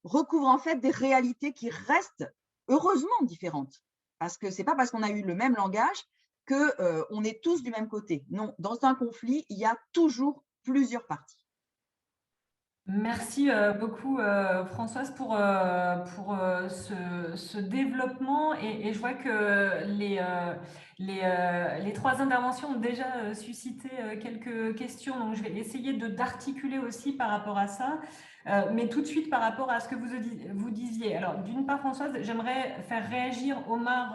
recouvre en fait des réalités qui restent heureusement différentes. Parce que ce n'est pas parce qu'on a eu le même langage qu'on est tous du même côté. Non, dans un conflit, il y a toujours plusieurs parties. Merci beaucoup Françoise pour ce développement et je vois que les trois interventions ont déjà suscité quelques questions, donc je vais essayer d'articuler aussi par rapport à ça, mais tout de suite par rapport à ce que vous disiez. Alors d'une part Françoise, j'aimerais faire réagir Omar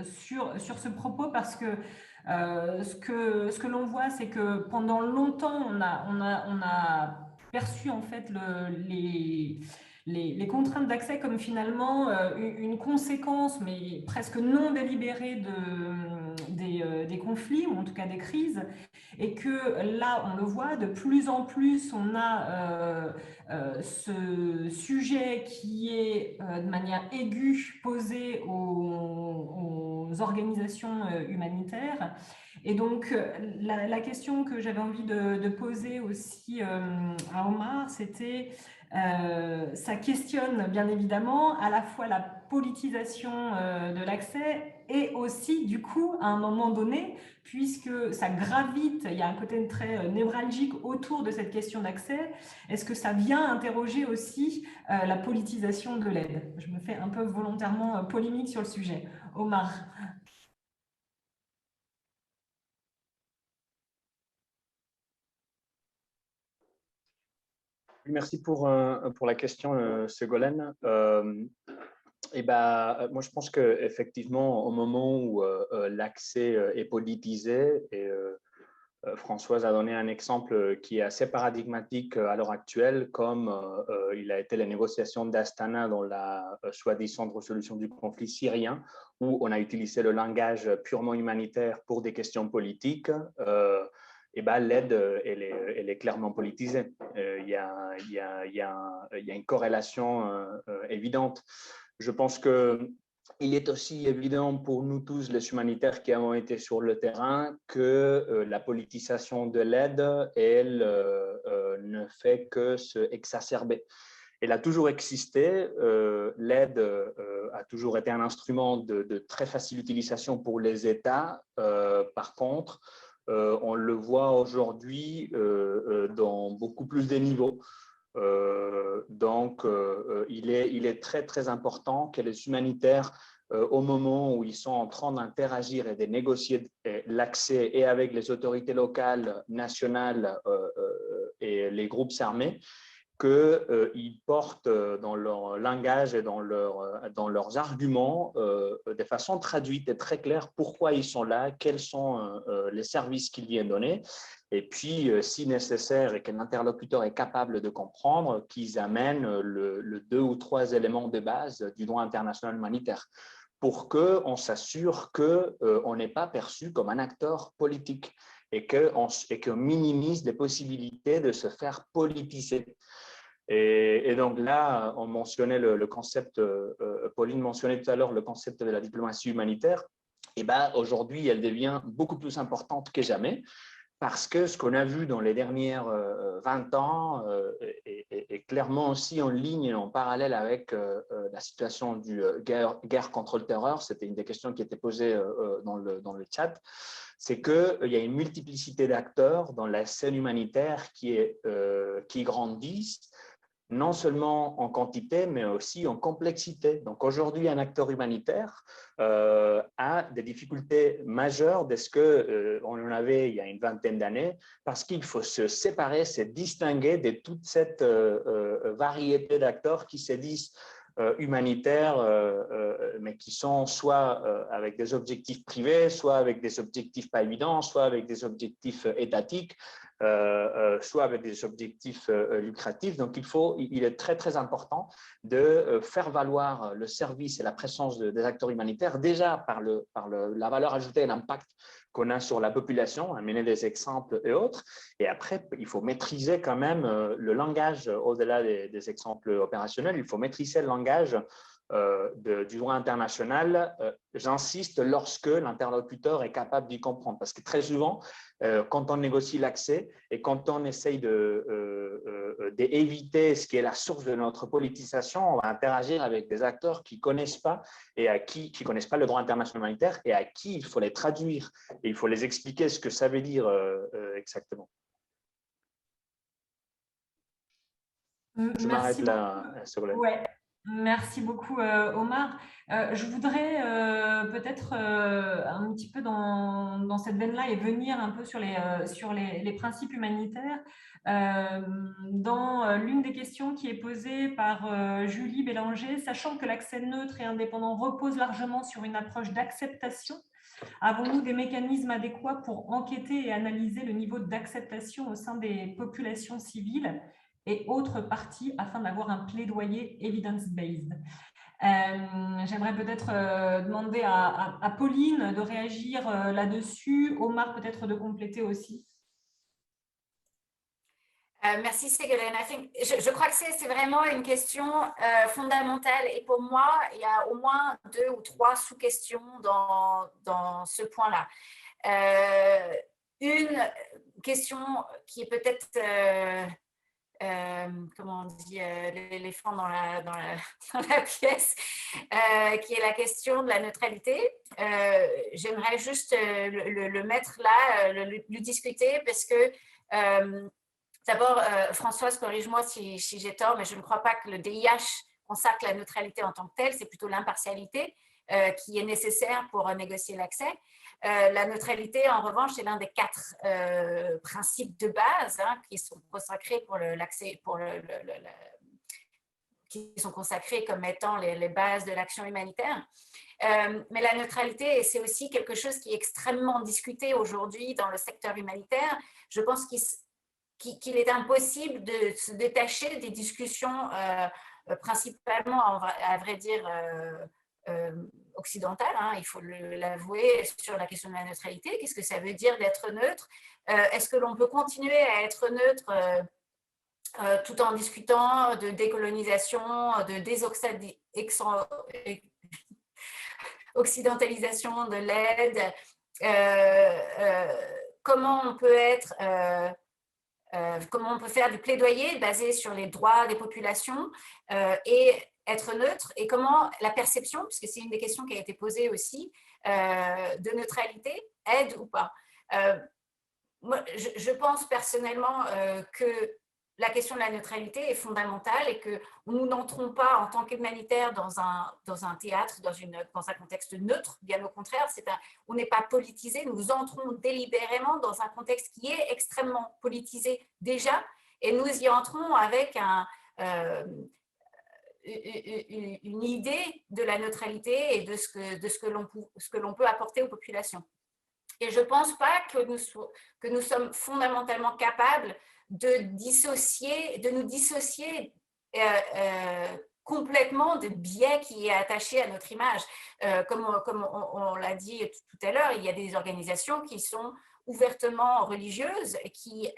sur ce propos parce que ce que l'on voit, c'est que pendant longtemps, on a perçu en fait les contraintes d'accès comme finalement une conséquence, mais presque non délibérée des conflits, ou en tout cas des crises, et que là, on le voit, de plus en plus, on a ce sujet qui est de manière aiguë posé aux organisations humanitaires. Et donc, la question que j'avais envie de poser aussi à Omar, c'était, ça questionne bien évidemment à la fois la politisation de l'accès et aussi, du coup, à un moment donné, puisque ça gravite, il y a un côté très névralgique autour de cette question d'accès, est-ce que ça vient interroger aussi la politisation de l'aide? Je me fais un peu volontairement polémique sur le sujet. Omar. Merci pour la question, Ségolène. Moi, je pense qu'effectivement, au moment où l'accès est politisé, et Françoise a donné un exemple qui est assez paradigmatique à l'heure actuelle, comme il a été les négociations d'Astana dans la soi-disant résolution du conflit syrien, où on a utilisé le langage purement humanitaire pour des questions politiques. L'aide, elle est clairement politisée. Il y a une corrélation évidente. Je pense qu'il est aussi évident pour nous tous, les humanitaires qui avons été sur le terrain, que la politisation de l'aide, elle ne fait que se exacerber. Elle a toujours existé. L'aide a toujours été un instrument de très facile utilisation pour les États. Par contre, on le voit aujourd'hui dans beaucoup plus de niveaux. Il est très, très important que les humanitaires, au moment où ils sont en train d'interagir et de négocier l'accès et avec les autorités locales, nationales et les groupes armés, qu'ils portent dans leur langage et dans leurs arguments de façon traduite et très claire pourquoi ils sont là, quels sont les services qu'ils viennent donner, et puis, si nécessaire et que l'interlocuteur est capable de comprendre, qu'ils amènent le 2 ou 3 éléments de base du droit international humanitaire pour qu'on s'assure qu'on n'est pas perçu comme un acteur politique et qu'on minimise les possibilités de se faire politiser. Et donc là, on mentionnait le concept, Pauline mentionnait tout à l'heure le concept de la diplomatie humanitaire. Et aujourd'hui, elle devient beaucoup plus importante que jamais parce que ce qu'on a vu dans les dernières 20 ans est clairement aussi en ligne et en parallèle avec la situation du guerre contre le terreur. C'était une des questions qui était posée dans le chat. C'est qu'il y a une multiplicité d'acteurs dans la scène humanitaire qui grandissent, non seulement en quantité, mais aussi en complexité. Donc aujourd'hui, un acteur humanitaire a des difficultés majeures de ce qu'on en avait il y a une vingtaine d'années, parce qu'il faut se séparer, se distinguer de toute cette variété d'acteurs qui se disent humanitaires, mais qui sont soit avec des objectifs privés, soit avec des objectifs pas évidents, soit avec des objectifs étatiques. soit avec des objectifs lucratifs. Donc, il est très, très important de faire valoir le service et la présence des acteurs humanitaires, déjà par la valeur ajoutée et l'impact qu'on a sur la population, amener des exemples et autres. Et après, il faut maîtriser quand même le langage, au-delà des exemples opérationnels, il faut maîtriser le langage du droit international, j'insiste, lorsque l'interlocuteur est capable d'y comprendre. Parce que très souvent, quand on négocie l'accès et quand on essaye d'éviter ce qui est la source de notre politisation, on va interagir avec des acteurs qui ne connaissent pas connaissent pas le droit international humanitaire et à qui il faut les traduire et il faut les expliquer ce que ça veut dire exactement. Je m'arrête là, Ségolène. Ouais. Merci beaucoup, Omar. Je voudrais peut-être un petit peu dans cette veine-là et venir un peu sur les principes humanitaires. Dans l'une des questions qui est posée par Julie Bélanger, sachant que l'accès neutre et indépendant repose largement sur une approche d'acceptation, avons-nous des mécanismes adéquats pour enquêter et analyser le niveau d'acceptation au sein des populations civiles et autres parties afin d'avoir un plaidoyer evidence-based? J'aimerais peut-être demander à Pauline de réagir là-dessus, Omar peut-être de compléter aussi. Merci Ségolène. Je crois que c'est vraiment une question fondamentale et pour moi, il y a au moins 2 ou 3 sous-questions dans ce point-là. Une question qui est peut-être, comment on dit, l'éléphant dans la pièce, qui est la question de la neutralité. J'aimerais juste le mettre là, le discuter parce que d'abord, Françoise, corrige-moi si j'ai tort, mais je ne crois pas que le DIH consacre la neutralité en tant que telle, c'est plutôt l'impartialité qui est nécessaire pour négocier l'accès. La neutralité, en revanche, c'est l'un des 4 principes de base qui sont consacrés pour l'accès, qui sont consacrés comme étant les bases de l'action humanitaire. Mais la neutralité, c'est aussi quelque chose qui est extrêmement discuté aujourd'hui dans le secteur humanitaire. Je pense qu'il est impossible de se détacher des discussions principalement, à vrai dire, occidentales, il faut l'avouer, sur la question de la neutralité. Qu'est-ce que ça veut dire d'être neutre? Est-ce que l'on peut continuer à être neutre tout en discutant de décolonisation, de occidentalisation de l'aide? Comment on peut faire du plaidoyer basé sur les droits des populations et être neutre, et comment la perception, puisque c'est une des questions qui a été posée aussi, de neutralité aide ou pas. Moi, je pense personnellement que la question de la neutralité est fondamentale et que nous n'entrons pas en tant qu'humanitaires dans un théâtre, dans un contexte neutre. Bien au contraire, on n'est pas politisé. Nous entrons délibérément dans un contexte qui est extrêmement politisé déjà, et nous y entrons avec une idée de la neutralité et de ce que l'on peut apporter aux populations. Et je ne pense pas que nous sommes fondamentalement capables de nous dissocier complètement du biais qui est attaché à notre image. Comme on l'a dit tout à l'heure, il y a des organisations qui sont ouvertement religieuses et qui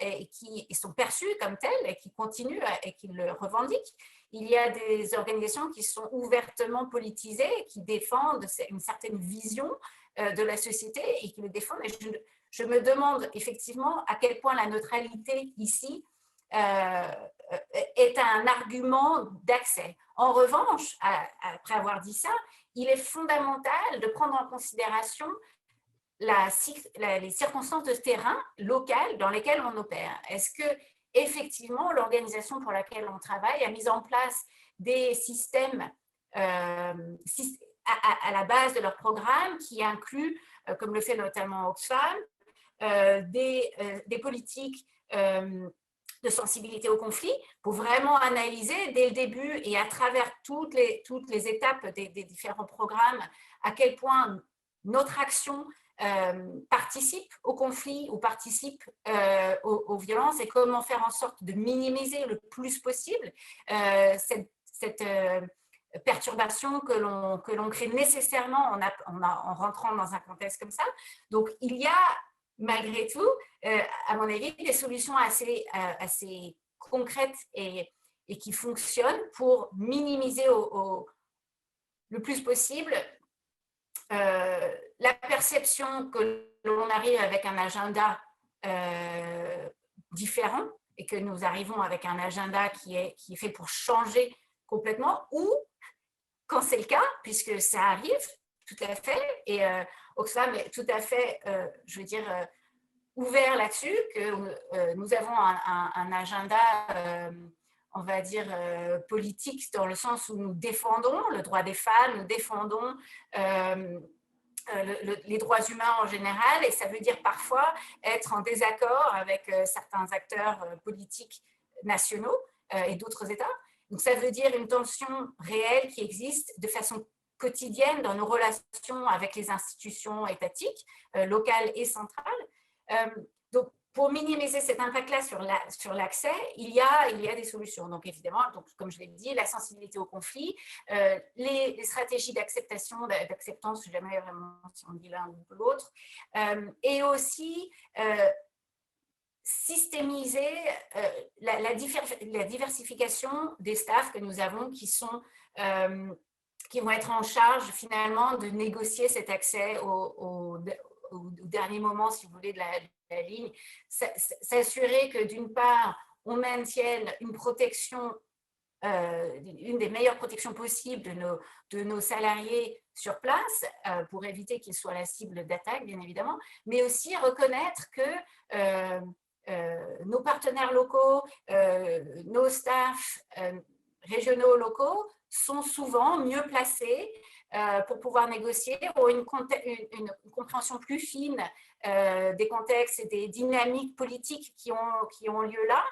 sont perçues comme telles et qui continuent et qui le revendiquent. Il y a des organisations qui sont ouvertement politisées et qui défendent une certaine vision de la société et qui le défendent. Et je me demande effectivement à quel point la neutralité ici est un argument d'accès. En revanche, après avoir dit ça, il est fondamental de prendre en considération les circonstances de terrain locales dans lesquelles on opère. Est-ce que effectivement l'organisation pour laquelle on travaille a mis en place des systèmes à la base de leur programme qui incluent, comme le fait notamment Oxfam, des politiques de sensibilité au conflit pour vraiment analyser dès le début et à travers toutes les étapes des différents programmes à quel point notre action participent au conflit ou participent aux violences, et comment faire en sorte de minimiser le plus possible cette perturbation que l'on crée nécessairement en rentrant dans un contexte comme ça. Donc, il y a malgré tout, à mon avis, des solutions assez concrètes et qui fonctionnent pour minimiser le plus possible la perception que l'on arrive avec un agenda différent et que nous arrivons avec un agenda qui est fait pour changer complètement, ou quand c'est le cas, puisque ça arrive tout à fait, et Oxfam est tout à fait, je veux dire, ouvert là-dessus, que nous avons un agenda, on va dire, politique, dans le sens où nous défendons le droit des femmes, nous défendons les droits humains en général, et ça veut dire parfois être en désaccord avec certains acteurs politiques nationaux et d'autres États. Donc ça veut dire une tension réelle qui existe de façon quotidienne dans nos relations avec les institutions étatiques, locales et centrales. Donc, pour minimiser cet impact-là sur l'accès, il y a des solutions. Donc, évidemment, comme je l'ai dit, la sensibilité au conflit, les stratégies d'acceptance, jamais vraiment si on dit l'un ou l'autre, et aussi systémiser la diversification des staffs que nous avons qui vont être en charge finalement de négocier cet accès au dernier moment, si vous voulez, de la ligne. S'assurer que d'une part, on maintienne une protection, une des meilleures protections possibles de nos salariés sur place, pour éviter qu'ils soient la cible d'attaque, bien évidemment, mais aussi reconnaître que nos partenaires locaux, nos staffs régionaux locaux sont souvent mieux placés pour pouvoir négocier, ou une compréhension plus fine des contextes et des dynamiques politiques qui ont lieu là,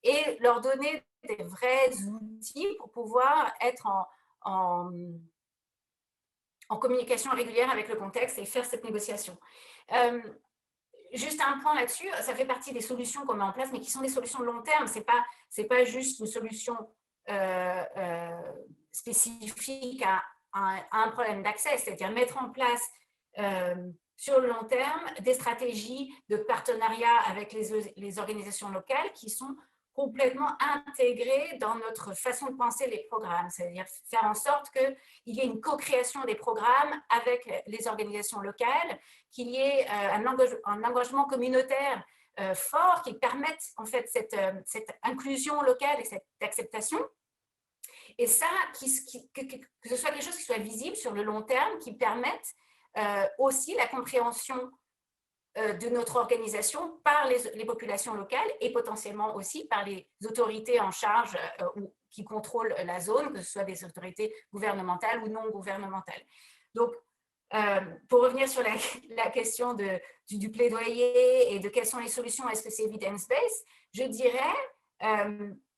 et leur donner des vrais outils pour pouvoir être en communication régulière avec le contexte et faire cette négociation. Juste un point là-dessus, ça fait partie des solutions qu'on met en place, mais qui sont des solutions de long terme. C'est pas juste une solution spécifique à un problème d'accès, c'est-à-dire mettre en place sur le long terme des stratégies de partenariat avec les organisations locales qui sont complètement intégrées dans notre façon de penser les programmes, c'est-à-dire faire en sorte qu'il y ait une co-création des programmes avec les organisations locales, qu'il y ait un engagement communautaire fort qui permette en fait cette inclusion locale et cette acceptation. Et ça, que ce soit quelque chose qui soit visible sur le long terme, qui permette aussi la compréhension de notre organisation par les populations locales et potentiellement aussi par les autorités en charge ou qui contrôlent la zone, que ce soit des autorités gouvernementales ou non gouvernementales. Donc, pour revenir sur la question du plaidoyer et de quelles sont les solutions, est-ce que c'est evidence-based, je dirais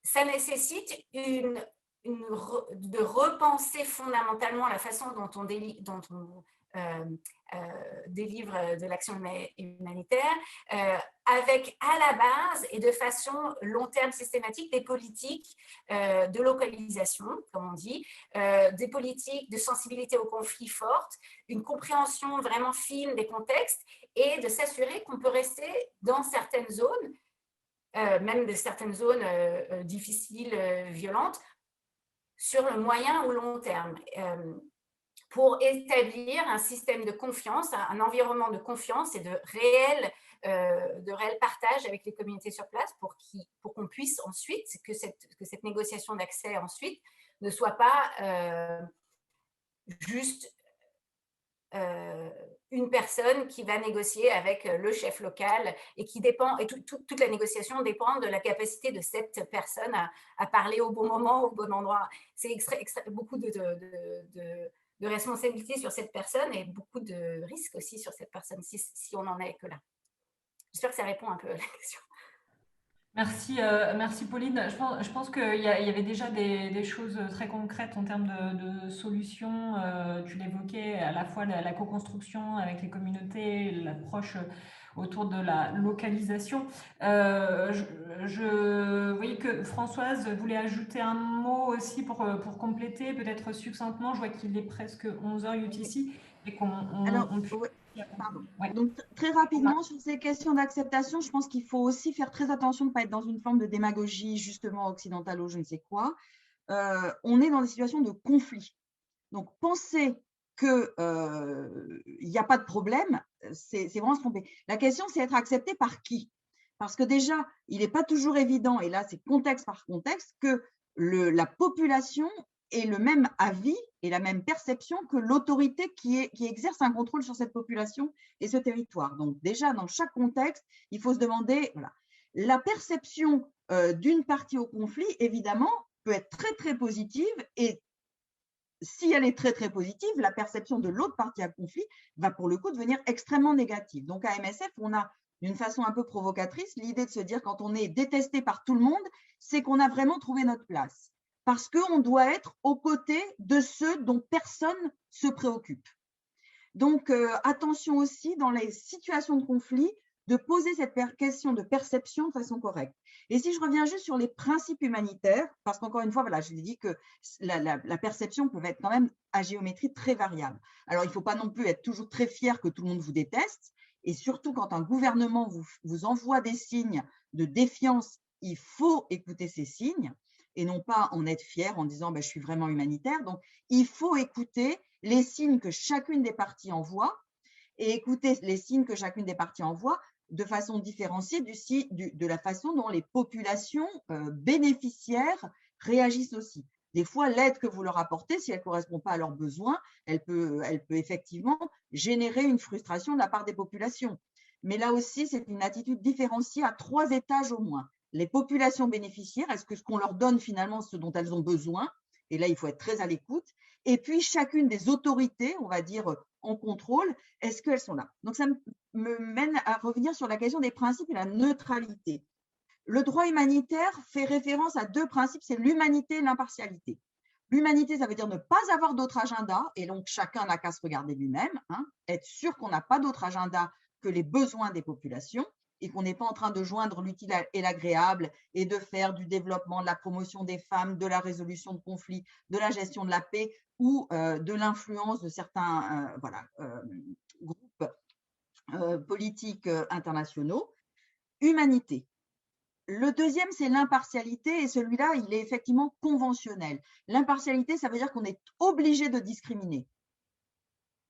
ça nécessite de repenser fondamentalement la façon dont on délivre de l'action humanitaire, avec à la base et de façon long terme systématique des politiques de localisation, comme on dit, des politiques de sensibilité au conflit forte, une compréhension vraiment fine des contextes, et de s'assurer qu'on peut rester dans certaines zones, même de certaines zones difficiles, violentes, sur le moyen ou long terme, pour établir un système de confiance, un environnement de confiance et de réel partage avec les communautés sur place, pour qu'on puisse ensuite, que cette négociation d'accès ensuite ne soit pas juste une personne qui va négocier avec le chef local et qui dépend, et toute la négociation dépend de la capacité de cette personne à parler au bon moment, au bon endroit. C'est beaucoup de responsabilité sur cette personne et beaucoup de risques aussi sur cette personne si on n'en est que là. J'espère que ça répond un peu à la question. Merci Pauline. Je pense qu'il y avait déjà des choses très concrètes en termes de solutions. Tu l'évoquais, à la fois la co-construction avec les communautés, l'approche autour de la localisation. Je voyais que Françoise voulait ajouter un mot aussi pour compléter, peut-être succinctement. Je vois qu'il est presque 11h UTC et Alors, qu'on puisse... ouais, pardon. Ouais. Donc, très rapidement, sur ces questions d'acceptation, je pense qu'il faut aussi faire très attention de ne pas être dans une forme de démagogie, justement, occidentale ou je ne sais quoi. On est dans des situations de conflit. Donc, penser qu'il n'y a pas de problème, c'est vraiment se tromper. La question, c'est être accepté par qui? Parce que déjà, il n'est pas toujours évident, et là, c'est contexte par contexte, que la population ait le même avis et la même perception que l'autorité qui exerce un contrôle sur cette population et ce territoire. Donc, déjà, dans chaque contexte, il faut se demander, voilà, la perception d'une partie au conflit, évidemment, peut être très, très positive et si elle est très, très positive, la perception de l'autre partie à conflit va pour le coup devenir extrêmement négative. Donc, à MSF, on a d'une façon un peu provocatrice l'idée de se dire quand on est détesté par tout le monde, c'est qu'on a vraiment trouvé notre place. Parce qu'on doit être aux côtés de ceux dont personne ne se préoccupe. Donc, attention aussi dans les situations de conflit de poser cette question de perception de façon correcte. Et si je reviens juste sur les principes humanitaires, parce qu'encore une fois, voilà, je l'ai dit que la perception peut être quand même à géométrie très variable. Alors, il ne faut pas non plus être toujours très fier que tout le monde vous déteste, et surtout quand un gouvernement vous envoie des signes de défiance, il faut écouter ces signes, et non pas en être fier en disant je suis vraiment humanitaire. Donc, il faut écouter les signes que chacune des parties envoie, et écouter les signes que chacune des parties envoie de façon différenciée de la façon dont les populations bénéficiaires réagissent aussi. Des fois, l'aide que vous leur apportez, si elle ne correspond pas à leurs besoins, elle peut effectivement générer une frustration de la part des populations. Mais là aussi, c'est une attitude différenciée à 3 étages au moins. Les populations bénéficiaires, est-ce que ce qu'on leur donne finalement ce dont elles ont besoin? Et là, il faut être très à l'écoute. Et puis, chacune des autorités, on va dire, en contrôle, est-ce qu'elles sont là? Donc, ça me mène à revenir sur la question des principes et la neutralité. Le droit humanitaire fait référence à 2 principes, c'est l'humanité et l'impartialité. L'humanité, ça veut dire ne pas avoir d'autre agenda, et donc chacun n'a qu'à se regarder lui-même, être sûr qu'on n'a pas d'autre agenda que les besoins des populations, et qu'on n'est pas en train de joindre l'utile et l'agréable et de faire du développement, de la promotion des femmes, de la résolution de conflits, de la gestion de la paix ou de l'influence de certains groupes politiques internationaux. Humanité. Le deuxième, c'est l'impartialité, et celui-là, il est effectivement conventionnel. L'impartialité, ça veut dire qu'on est obligé de discriminer.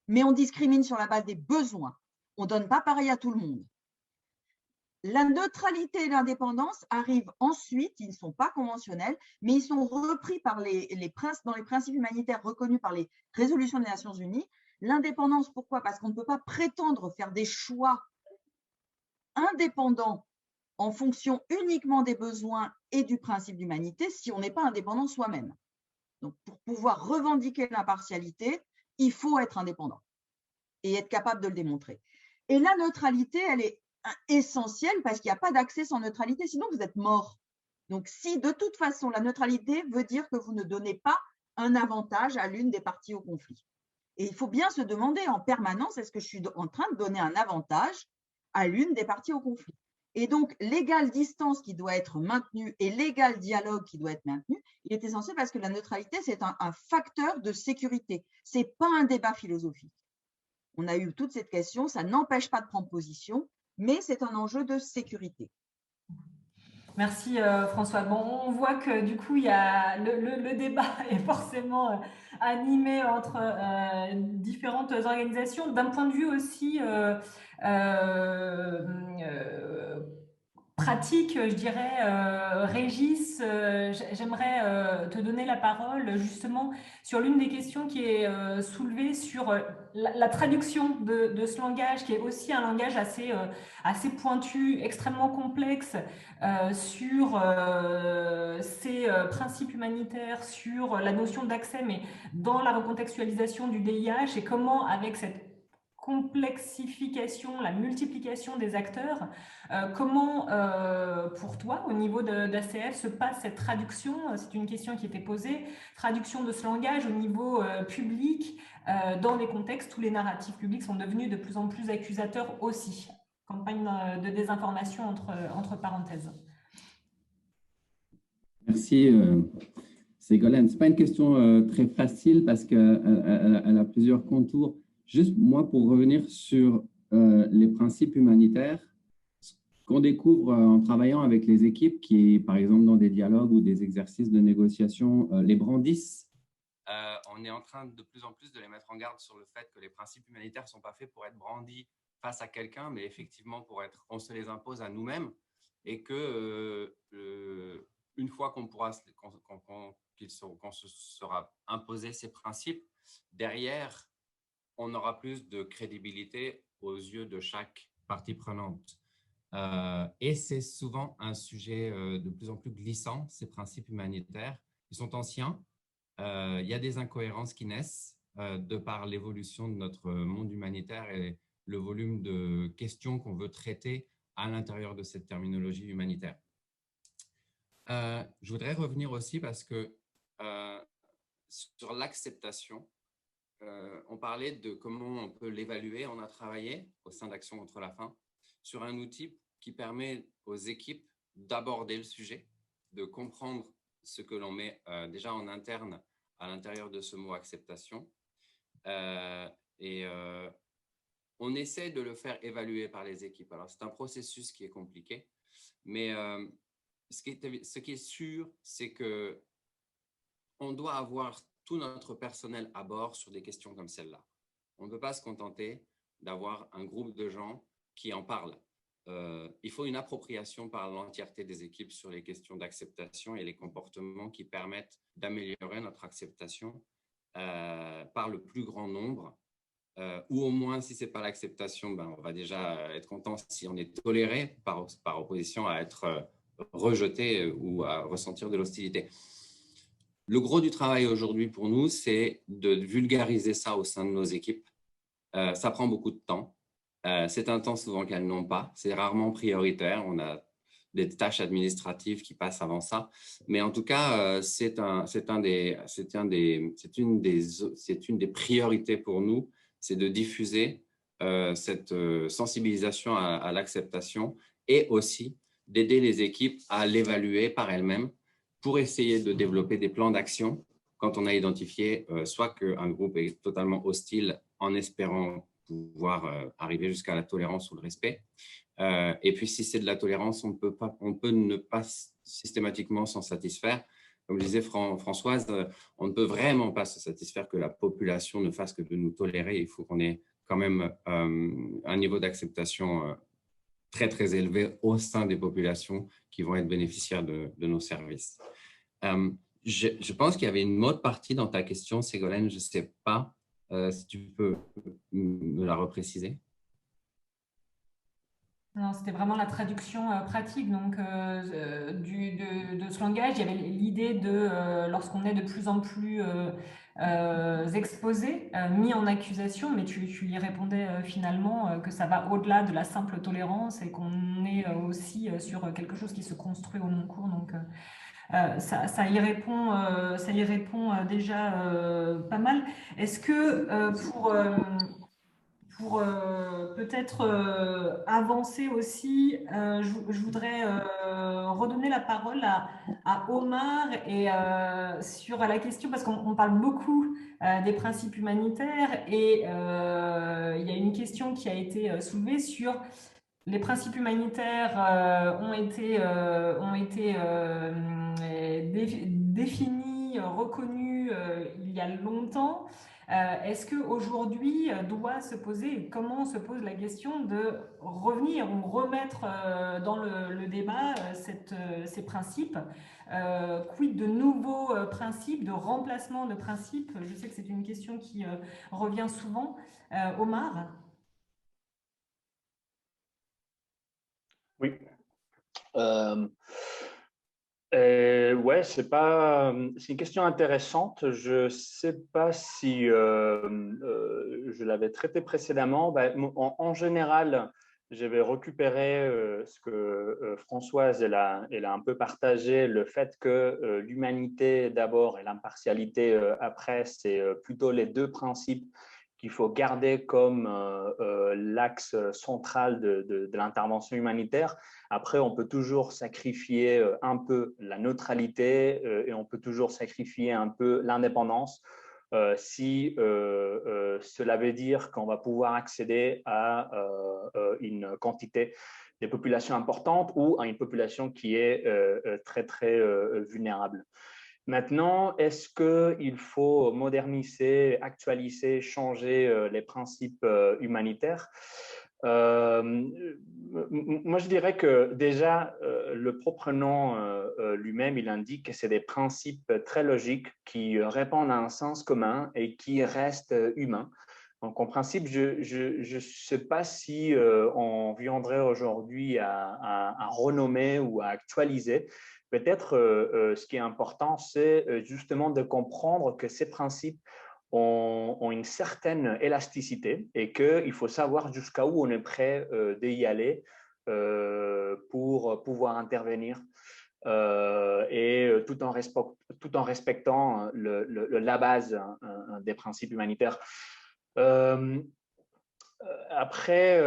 Mais on discrimine sur la base des besoins. On ne donne pas pareil à tout le monde. La neutralité et l'indépendance arrivent ensuite, ils ne sont pas conventionnels, mais ils sont repris par dans les principes humanitaires reconnus par les résolutions des Nations Unies. L'indépendance, pourquoi? Parce qu'on ne peut pas prétendre faire des choix indépendants en fonction uniquement des besoins et du principe d'humanité si on n'est pas indépendant soi-même. Donc, pour pouvoir revendiquer l'impartialité, il faut être indépendant et être capable de le démontrer. Et la neutralité, elle est essentielle parce qu'il n'y a pas d'accès sans neutralité, sinon vous êtes mort. Donc, si de toute façon, la neutralité veut dire que vous ne donnez pas un avantage à l'une des parties au conflit. Et il faut bien se demander en permanence, est-ce que je suis en train de donner un avantage à l'une des parties au conflit? Et donc, l'égale distance qui doit être maintenue et l'égal dialogue qui doit être maintenu, il est essentiel parce que la neutralité, c'est un facteur de sécurité. Ce n'est pas un débat philosophique. On a eu toute cette question, ça n'empêche pas de prendre position, mais c'est un enjeu de sécurité. Merci François. Bon, on voit que du coup, il y a le débat est forcément animé entre différentes organisations. D'un point de vue aussi pratique, je dirais, Régis, j'aimerais te donner la parole justement sur l'une des questions qui est soulevée sur la traduction de ce langage, qui est aussi un langage assez pointu, extrêmement complexe, sur ces principes humanitaires, sur la notion d'accès, mais dans la recontextualisation du DIH, et comment, avec cette complexification, la multiplication des acteurs. Comment, pour toi, au niveau d'ACF, se passe cette traduction? C'est une question qui était posée. Traduction de ce langage au niveau public, dans des contextes où les narratifs publics sont devenus de plus en plus accusateurs aussi. Campagne de désinformation entre parenthèses. Merci, Ségolène. Ce n'est pas une question très facile parce qu'elle a plusieurs contours. Juste moi, pour revenir sur les principes humanitaires, ce qu'on découvre en travaillant avec les équipes qui, par exemple, dans des dialogues ou des exercices de négociation, les brandissent, on est en train de plus en plus de les mettre en garde sur le fait que les principes humanitaires ne sont pas faits pour être brandis face à quelqu'un, mais effectivement on se les impose à nous-mêmes et que une fois qu'on se sera imposé ces principes, derrière, on aura plus de crédibilité aux yeux de chaque partie prenante. Et c'est souvent un sujet de plus en plus glissant, ces principes humanitaires. Ils sont anciens. Il y a des incohérences qui naissent de par l'évolution de notre monde humanitaire et le volume de questions qu'on veut traiter à l'intérieur de cette terminologie humanitaire. Je voudrais revenir aussi parce que sur l'acceptation, on parlait de comment on peut l'évaluer. On a travaillé au sein d'Action contre la faim sur un outil qui permet aux équipes d'aborder le sujet, de comprendre ce que l'on met déjà en interne à l'intérieur de ce mot acceptation. On essaie de le faire évaluer par les équipes. Alors, c'est un processus qui est compliqué, mais ce qui est sûr, c'est qu'on doit avoir tout notre personnel à bord sur des questions comme celle-là. On ne peut pas se contenter d'avoir un groupe de gens qui en parlent. Il faut une appropriation par l'entièreté des équipes sur les questions d'acceptation et les comportements qui permettent d'améliorer notre acceptation par le plus grand nombre. Ou au moins, si ce n'est pas l'acceptation, on va déjà être content si on est toléré par opposition à être rejeté ou à ressentir de l'hostilité. Le gros du travail aujourd'hui pour nous, c'est de vulgariser ça au sein de nos équipes. Ça prend beaucoup de temps. C'est un temps souvent qu'elles n'ont pas. C'est rarement prioritaire. On a des tâches administratives qui passent avant ça. Mais en tout cas, c'est une des priorités pour nous, c'est de diffuser cette sensibilisation à l'acceptation et aussi d'aider les équipes à l'évaluer par elles-mêmes pour essayer de développer des plans d'action quand on a identifié soit qu'un groupe est totalement hostile en espérant pouvoir arriver jusqu'à la tolérance ou le respect. Et puis, si c'est de la tolérance, on peut ne pas systématiquement s'en satisfaire. Comme disait Françoise, on ne peut vraiment pas se satisfaire que la population ne fasse que de nous tolérer. Il faut qu'on ait quand même un niveau d'acceptation très, très élevé au sein des populations qui vont être bénéficiaires de nos services. Je pense qu'il y avait une autre partie dans ta question, Ségolène, je ne sais pas si tu peux me la repréciser. Non, c'était vraiment la traduction pratique donc, de ce langage. Il y avait l'idée de, lorsqu'on est de plus en plus exposé, mis en accusation, mais tu y répondais finalement que ça va au-delà de la simple tolérance et qu'on est aussi sur quelque chose qui se construit au long cours. Donc, ça y répond déjà pas mal. Est-ce que pour peut-être avancer aussi, je voudrais redonner la parole à Omar et sur la question, parce qu'on parle beaucoup des principes humanitaires et il y a une question qui a été soulevée sur les principes humanitaires ont été définis, reconnus il y a longtemps. Est-ce qu'aujourd'hui doit se poser, comment se pose la question de revenir ou remettre dans le débat ces principes, quid de nouveaux principes, de remplacement de principes? Je sais que c'est une question qui revient souvent. Omar? Oui. Ouais, c'est une question intéressante. Je ne sais pas si je l'avais traité précédemment. En général, j'avais récupéré ce que Françoise elle a un peu partagé, le fait que l'humanité d'abord et l'impartialité après, c'est plutôt les deux principes qu'il faut garder comme l'axe central de l'intervention humanitaire. Après, on peut toujours sacrifier un peu la neutralité et on peut toujours sacrifier un peu l'indépendance si cela veut dire qu'on va pouvoir accéder à une quantité de populations importantes ou à une population qui est très, très vulnérable. Maintenant, est-ce qu'il faut moderniser, actualiser, changer les principes humanitaires? Moi, je dirais que déjà, le propre nom lui-même, il indique que c'est des principes très logiques qui répondent à un sens commun et qui restent humains. Donc, en principe, je ne sais pas si on viendrait aujourd'hui à renommer ou à actualiser. Peut-être ce qui est important, c'est justement de comprendre que ces principes ont une certaine élasticité et qu'il faut savoir jusqu'à où on est prêt d'y aller pour pouvoir intervenir et tout en respectant la base des principes humanitaires. Après,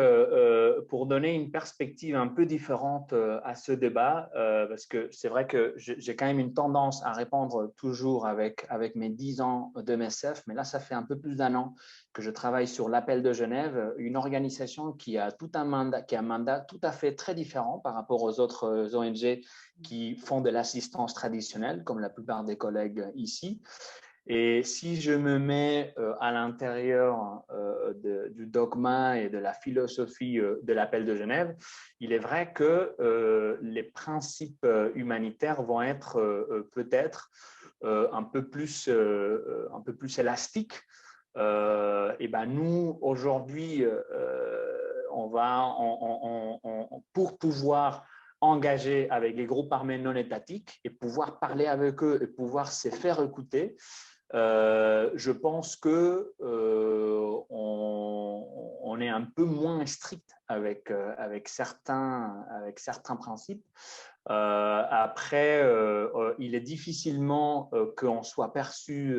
pour donner une perspective un peu différente à ce débat, parce que c'est vrai que j'ai quand même une tendance à répondre toujours avec mes 10 ans de MSF, mais là, ça fait un peu plus d'un an que je travaille sur l'Appel de Genève, une organisation qui a un mandat tout à fait très différent par rapport aux autres ONG qui font de l'assistance traditionnelle, comme la plupart des collègues ici. Et si je me mets à l'intérieur du dogma et de la philosophie de l'Appel de Genève, il est vrai que les principes humanitaires vont être peut-être un peu plus élastiques. Et ben nous, aujourd'hui, pour pouvoir engager avec les groupes armés non étatiques et pouvoir parler avec eux et pouvoir se faire écouter, je pense que on est un peu moins strict avec certains principes. Après, il est difficilement qu'on soit perçu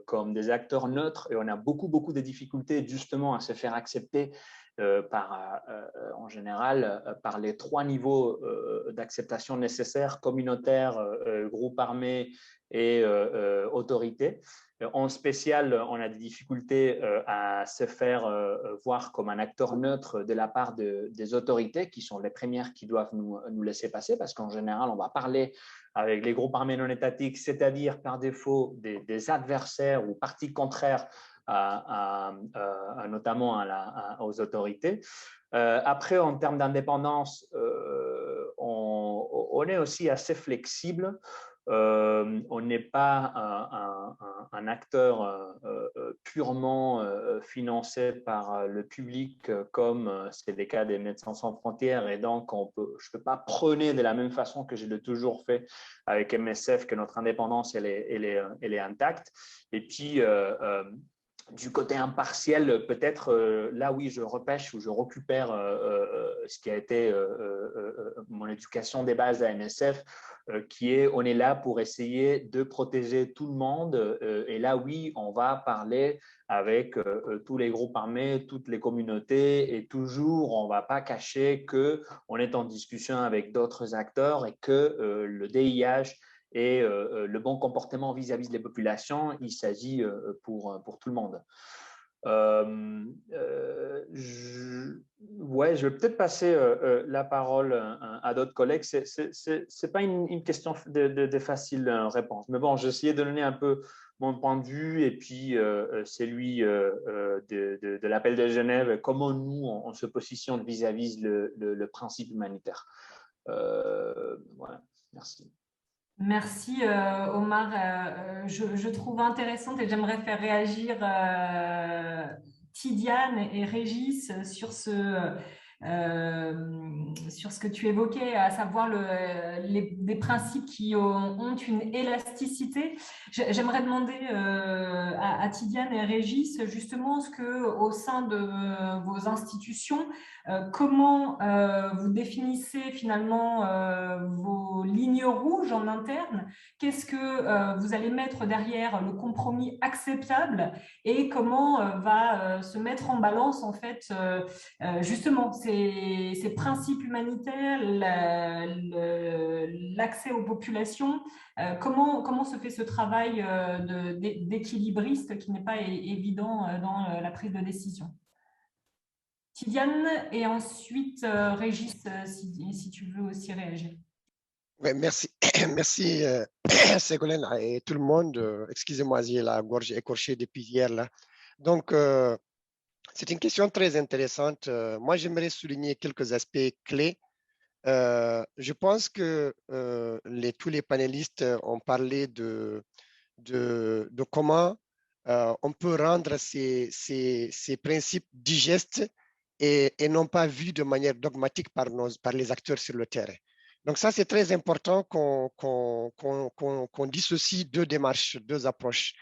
comme des acteurs neutres et on a beaucoup de difficultés justement à se faire accepter en général par les 3 niveaux d'acceptation nécessaires, communautaire, groupe armé et autorité. En spécial, on a des difficultés à se faire voir comme un acteur neutre de la part des autorités, qui sont les premières qui doivent nous laisser passer, parce qu'en général, on va parler avec les groupes armés non étatiques, c'est-à-dire par défaut des adversaires ou partis contraires notamment aux autorités. Après, en termes d'indépendance, on est aussi assez flexible. On n'est pas un acteur purement financé par le public comme c'est le cas des Médecins sans frontières, et donc je ne peux pas prôner de la même façon que je l'ai toujours fait avec MSF que notre indépendance elle est intacte. Et puis du côté impartiel, peut-être là oui, je repêche ou je récupère ce qui a été mon éducation des bases à MSF, qui est on est là pour essayer de protéger tout le monde. Et là oui, on va parler avec tous les groupes armés, toutes les communautés, et toujours on ne va pas cacher qu'on est en discussion avec d'autres acteurs et que le DIH et le bon comportement vis-à-vis des populations, il s'agit pour tout le monde. Je vais peut-être passer la parole à d'autres collègues. C'est pas une question de facile réponse, mais bon, j'ai essayé de donner un peu mon point de vue et puis celui de l'Appel de Genève, comment nous on se positionne vis-à-vis le principe humanitaire. Voilà, merci. Merci Omar. Je trouve intéressante et j'aimerais faire réagir Tidiane et Régis sur sur ce que tu évoquais, à savoir des principes qui ont une élasticité. J'aimerais demander à Tidiane et Régis justement ce que, au sein de vos institutions, comment vous définissez finalement vos lignes rouges en interne, qu'est-ce que vous allez mettre derrière le compromis acceptable et comment va se mettre en balance en fait justement ces principes humanitaires, l'accès aux populations, comment se fait ce travail d'équilibriste qui n'est pas évident dans la prise de décision. Tidiane et ensuite Régis, si tu veux aussi réagir. Ouais, merci, merci Ségolène et tout le monde. Excusez-moi, j'ai la gorge écorchée depuis hier là. Donc, c'est une question très intéressante. Moi, j'aimerais souligner quelques aspects clés. Je pense que tous les panélistes ont parlé de comment on peut rendre ces principes digestes et non pas vus de manière dogmatique par les acteurs sur le terrain. Donc ça, c'est très important qu'on dissocie deux démarches, deux approches.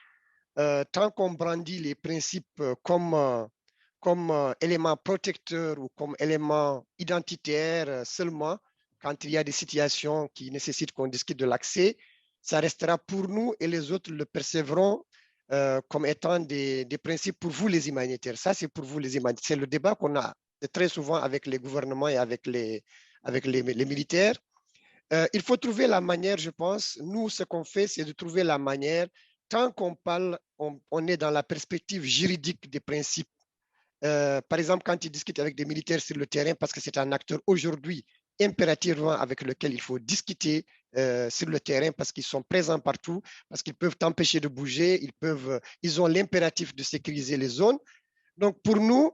Tant qu'on brandit les principes comme élément protecteur ou comme élément identitaire seulement, quand il y a des situations qui nécessitent qu'on discute de l'accès, ça restera pour nous et les autres le percevront comme étant des principes pour vous les humanitaires. Ça, c'est pour vous les humanitaires. C'est le débat qu'on a très souvent avec les gouvernements et avec les militaires. Il faut trouver la manière, je pense, nous, ce qu'on fait, c'est de trouver la manière, tant qu'on parle, on est dans la perspective juridique des principes. Par exemple, quand ils discutent avec des militaires sur le terrain, parce que c'est un acteur aujourd'hui impérativement avec lequel il faut discuter sur le terrain, parce qu'ils sont présents partout, parce qu'ils peuvent t'empêcher de bouger, ils ont l'impératif de sécuriser les zones. Donc, pour nous,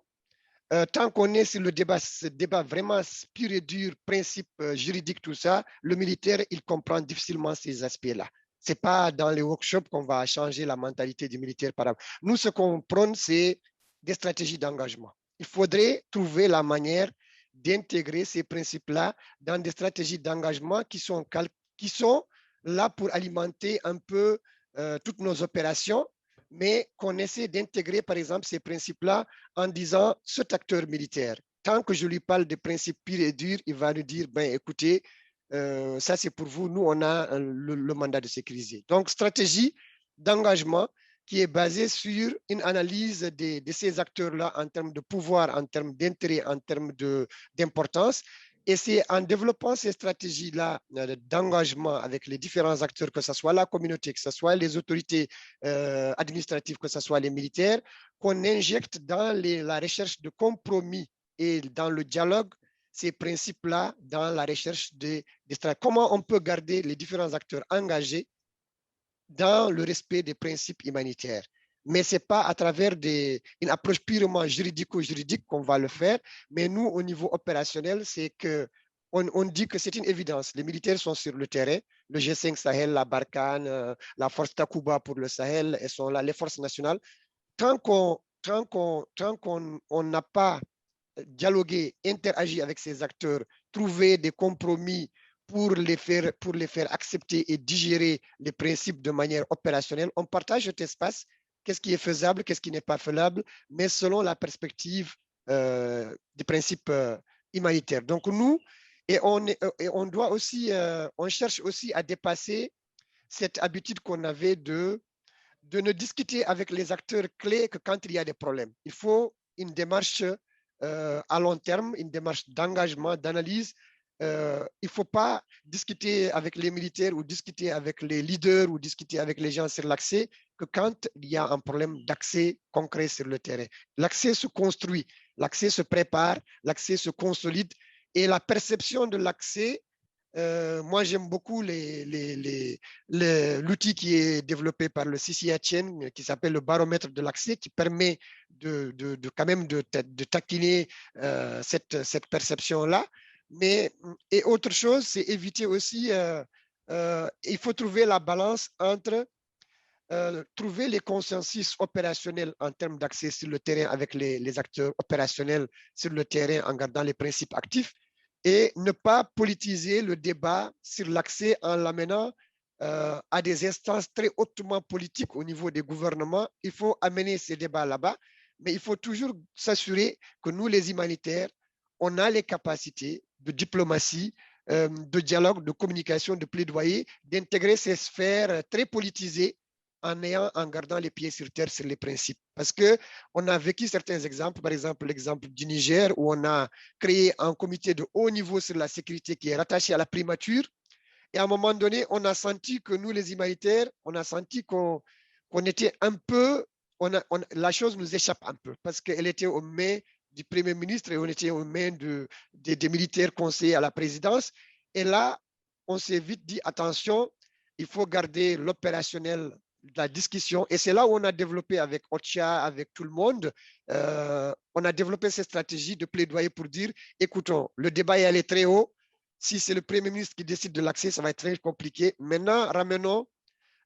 tant qu'on est sur le débat, ce débat vraiment pur et dur, principe juridique, tout ça, le militaire, il comprend difficilement ces aspects-là. Ce n'est pas dans les workshops qu'on va changer la mentalité du militaire. Nous, ce qu'on prône, c'est des stratégies d'engagement. Il faudrait trouver la manière d'intégrer ces principes-là dans des stratégies d'engagement qui sont là pour alimenter un peu toutes nos opérations, mais qu'on essaie d'intégrer, par exemple, ces principes-là en disant, cet acteur militaire, tant que je lui parle des principes purs et durs, il va nous dire, ben, écoutez, ça c'est pour vous, nous on a le mandat de sécuriser. Donc, stratégie d'engagement qui est basée sur une analyse de ces acteurs-là en termes de pouvoir, en termes d'intérêt, en termes d'importance. Et c'est en développant ces stratégies-là d'engagement avec les différents acteurs, que ce soit la communauté, que ce soit les autorités administratives, que ce soit les militaires, qu'on injecte dans la recherche de compromis et dans le dialogue ces principes-là dans la recherche des stratégies. Comment on peut garder les différents acteurs engagés dans le respect des principes humanitaires. Mais ce n'est pas à travers une approche purement juridico-juridique qu'on va le faire, mais nous, au niveau opérationnel, c'est qu'on dit que c'est une évidence. Les militaires sont sur le terrain, le G5 Sahel, la Barkhane, la force Takuba pour le Sahel, elles sont là, les forces nationales. Tant qu'on n'a pas dialogué, interagi avec ces acteurs, trouvé des compromis pour les faire accepter et digérer les principes de manière opérationnelle, on partage cet espace, qu'est-ce qui est faisable, qu'est-ce qui n'est pas faisable, mais selon la perspective des principes humanitaires. Donc nous, on doit aussi, on cherche aussi à dépasser cette habitude qu'on avait de ne discuter avec les acteurs clés que quand il y a des problèmes. Il faut une démarche à long terme, une démarche d'engagement, d'analyse. Il ne faut pas discuter avec les militaires ou discuter avec les leaders ou discuter avec les gens sur l'accès que quand il y a un problème d'accès concret sur le terrain. L'accès se construit, l'accès se prépare, l'accès se consolide et la perception de l'accès, moi j'aime beaucoup l'outil qui est développé par le CCHN qui s'appelle le baromètre de l'accès qui permet quand même de taquiner cette perception-là. Et autre chose, c'est éviter aussi, il faut trouver la balance entre trouver les consensus opérationnels en termes d'accès sur le terrain avec les acteurs opérationnels sur le terrain en gardant les principes actifs et ne pas politiser le débat sur l'accès en l'amenant à des instances très hautement politiques au niveau des gouvernements. Il faut amener ces débats là-bas, mais il faut toujours s'assurer que nous, les humanitaires, on a les capacités de diplomatie, de dialogue, de communication, de plaidoyer, d'intégrer ces sphères très politisées en gardant les pieds sur terre sur les principes. Parce qu'on a vécu certains exemples, par exemple l'exemple du Niger, où on a créé un comité de haut niveau sur la sécurité qui est rattaché à la primature. Et à un moment donné, on a senti que nous, les humanitaires, on a senti qu'on était un peu, la chose nous échappe un peu, parce qu'elle était aux mains du Premier ministre et on était aux mains des militaires conseillers à la présidence. Et là, on s'est vite dit, attention, il faut garder l'opérationnel de la discussion. Et c'est là où on a développé avec OCHA, avec tout le monde, on a développé cette stratégie de plaidoyer pour dire, écoutons, le débat est allé très haut. Si c'est le Premier ministre qui décide de l'accès, ça va être très compliqué. Maintenant, ramenons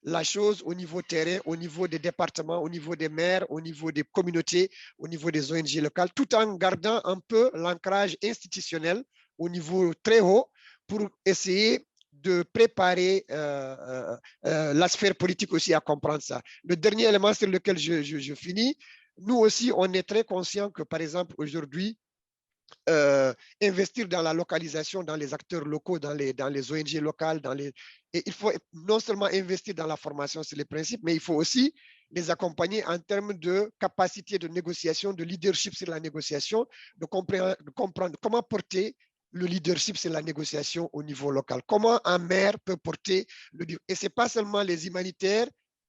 la chose au niveau terrain, au niveau des départements, au niveau des maires, au niveau des communautés, au niveau des ONG locales, tout en gardant un peu l'ancrage institutionnel au niveau très haut pour essayer de préparer la sphère politique aussi à comprendre ça. Le dernier élément sur lequel je finis, nous aussi, on est très conscients que, par exemple, aujourd'hui, investir dans la localisation, dans les acteurs locaux, dans les ONG locales, et il faut non seulement investir dans la formation sur les principes, mais il faut aussi les accompagner en termes de capacité de négociation, de leadership sur la négociation, de comprendre comment porter le leadership sur la négociation au niveau local. Comment un maire peut porter le... Et ce n'est pas seulement les humanitaires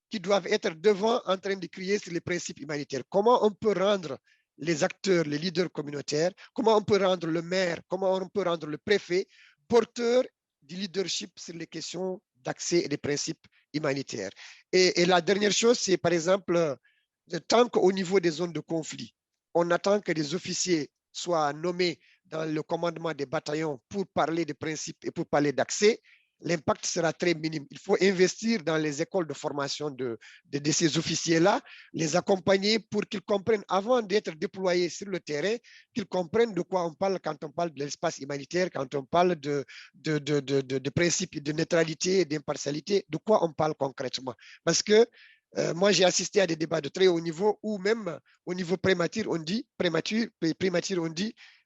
qui doivent être devant en train de crier sur les principes humanitaires. Comment on peut rendre les acteurs, les leaders communautaires, comment on peut rendre le maire, comment on peut rendre le préfet porteur du leadership sur les questions d'accès et des principes humanitaires. Et la dernière chose, c'est par exemple, tant qu'au niveau des zones de conflit, on attend que des officiers soient nommés dans le commandement des bataillons pour parler des principes et pour parler d'accès, l'impact sera très minime. Il faut investir dans les écoles de formation de ces officiers-là, les accompagner pour qu'ils comprennent, avant d'être déployés sur le terrain, qu'ils comprennent de quoi on parle quand on parle de l'espace humanitaire, quand on parle de principes de neutralité et d'impartialité, de quoi on parle concrètement. Parce que moi, j'ai assisté à des débats de très haut niveau où même au niveau primature, on dit,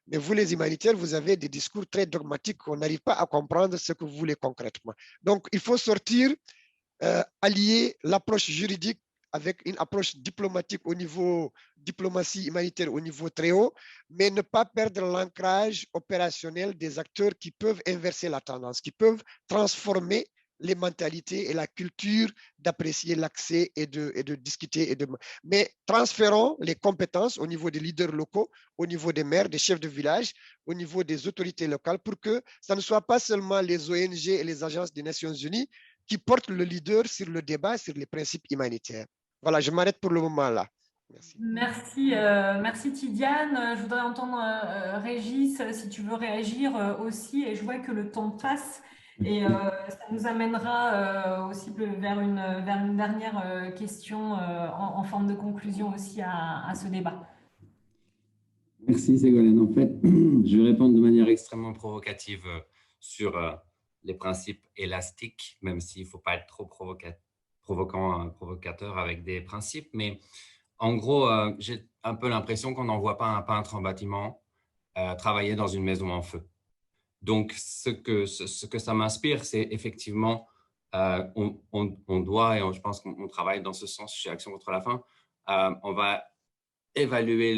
mais vous, les humanitaires, vous avez des discours très dogmatiques, on n'arrive pas à comprendre ce que vous voulez concrètement. Donc, il faut sortir, allier l'approche juridique avec une approche diplomatique au niveau diplomatie humanitaire au niveau très haut, mais ne pas perdre l'ancrage opérationnel des acteurs qui peuvent inverser la tendance, qui peuvent transformer les mentalités et la culture d'apprécier l'accès et de discuter. Mais transférons les compétences au niveau des leaders locaux, au niveau des maires, des chefs de village, au niveau des autorités locales pour que ça ne soit pas seulement les ONG et les agences des Nations Unies qui portent le leader sur le débat sur les principes humanitaires. Voilà, je m'arrête pour le moment là. Merci. Merci Tidiane. Je voudrais entendre Régis, si tu veux réagir aussi. Et je vois que le temps passe. Et ça nous amènera aussi vers une dernière question en forme de conclusion aussi à ce débat. Merci Ségolène. En fait, je vais répondre de manière extrêmement provocative sur les principes élastiques, même s'il ne faut pas être trop provocateur avec des principes. Mais en gros, j'ai un peu l'impression qu'on n'envoie pas un peintre en bâtiment travailler dans une maison en feu. Donc, ce que ça m'inspire, c'est effectivement, on doit, et je pense qu'on travaille dans ce sens chez Action contre la faim, on va évaluer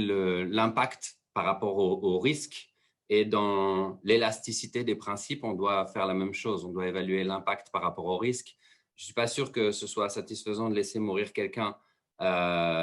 l'impact par rapport au risque, et dans l'élasticité des principes, on doit faire la même chose, on doit évaluer l'impact par rapport au risque. Je ne suis pas sûr que ce soit satisfaisant de laisser mourir quelqu'un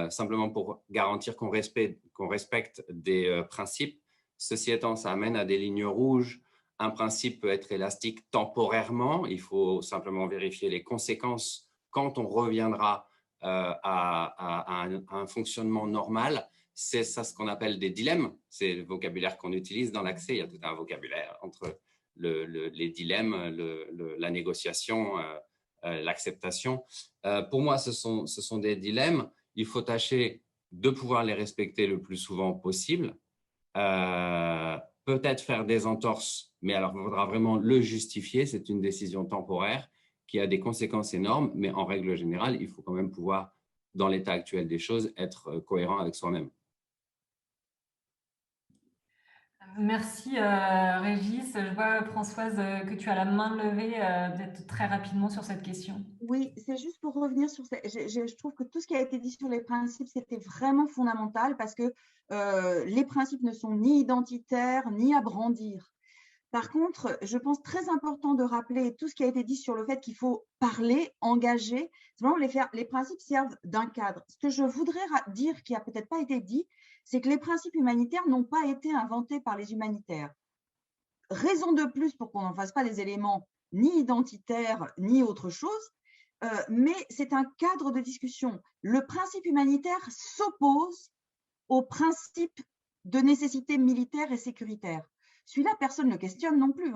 simplement pour garantir qu'on respecte des principes. Ceci étant, ça amène à des lignes rouges. Un principe peut être élastique temporairement. Il faut simplement vérifier les conséquences quand on reviendra à un fonctionnement normal. C'est ça ce qu'on appelle des dilemmes. C'est le vocabulaire qu'on utilise dans l'accès. Il y a tout un vocabulaire entre les dilemmes, la négociation, l'acceptation. Pour moi, ce sont des dilemmes. Il faut tâcher de pouvoir les respecter le plus souvent possible. Peut-être faire des entorses, mais alors il faudra vraiment le justifier. C'est une décision temporaire qui a des conséquences énormes, mais en règle générale, il faut quand même pouvoir, dans l'état actuel des choses, être cohérent avec soi-même. Merci Régis. Je vois, Françoise, que tu as la main levée, peut-être très rapidement sur cette question. Oui, c'est juste pour revenir sur ça. Je trouve que tout ce qui a été dit sur les principes, c'était vraiment fondamental parce que les principes ne sont ni identitaires ni à brandir. Par contre, je pense très important de rappeler tout ce qui a été dit sur le fait qu'il faut parler, engager. Vraiment, les principes servent d'un cadre. Ce que je voudrais dire qui n'a peut-être pas été dit, c'est que les principes humanitaires n'ont pas été inventés par les humanitaires. Raison de plus pour qu'on n'en fasse pas des éléments ni identitaires ni autre chose, mais c'est un cadre de discussion. Le principe humanitaire s'oppose au principe de nécessité militaire et sécuritaire. Celui-là, personne ne le questionne non plus.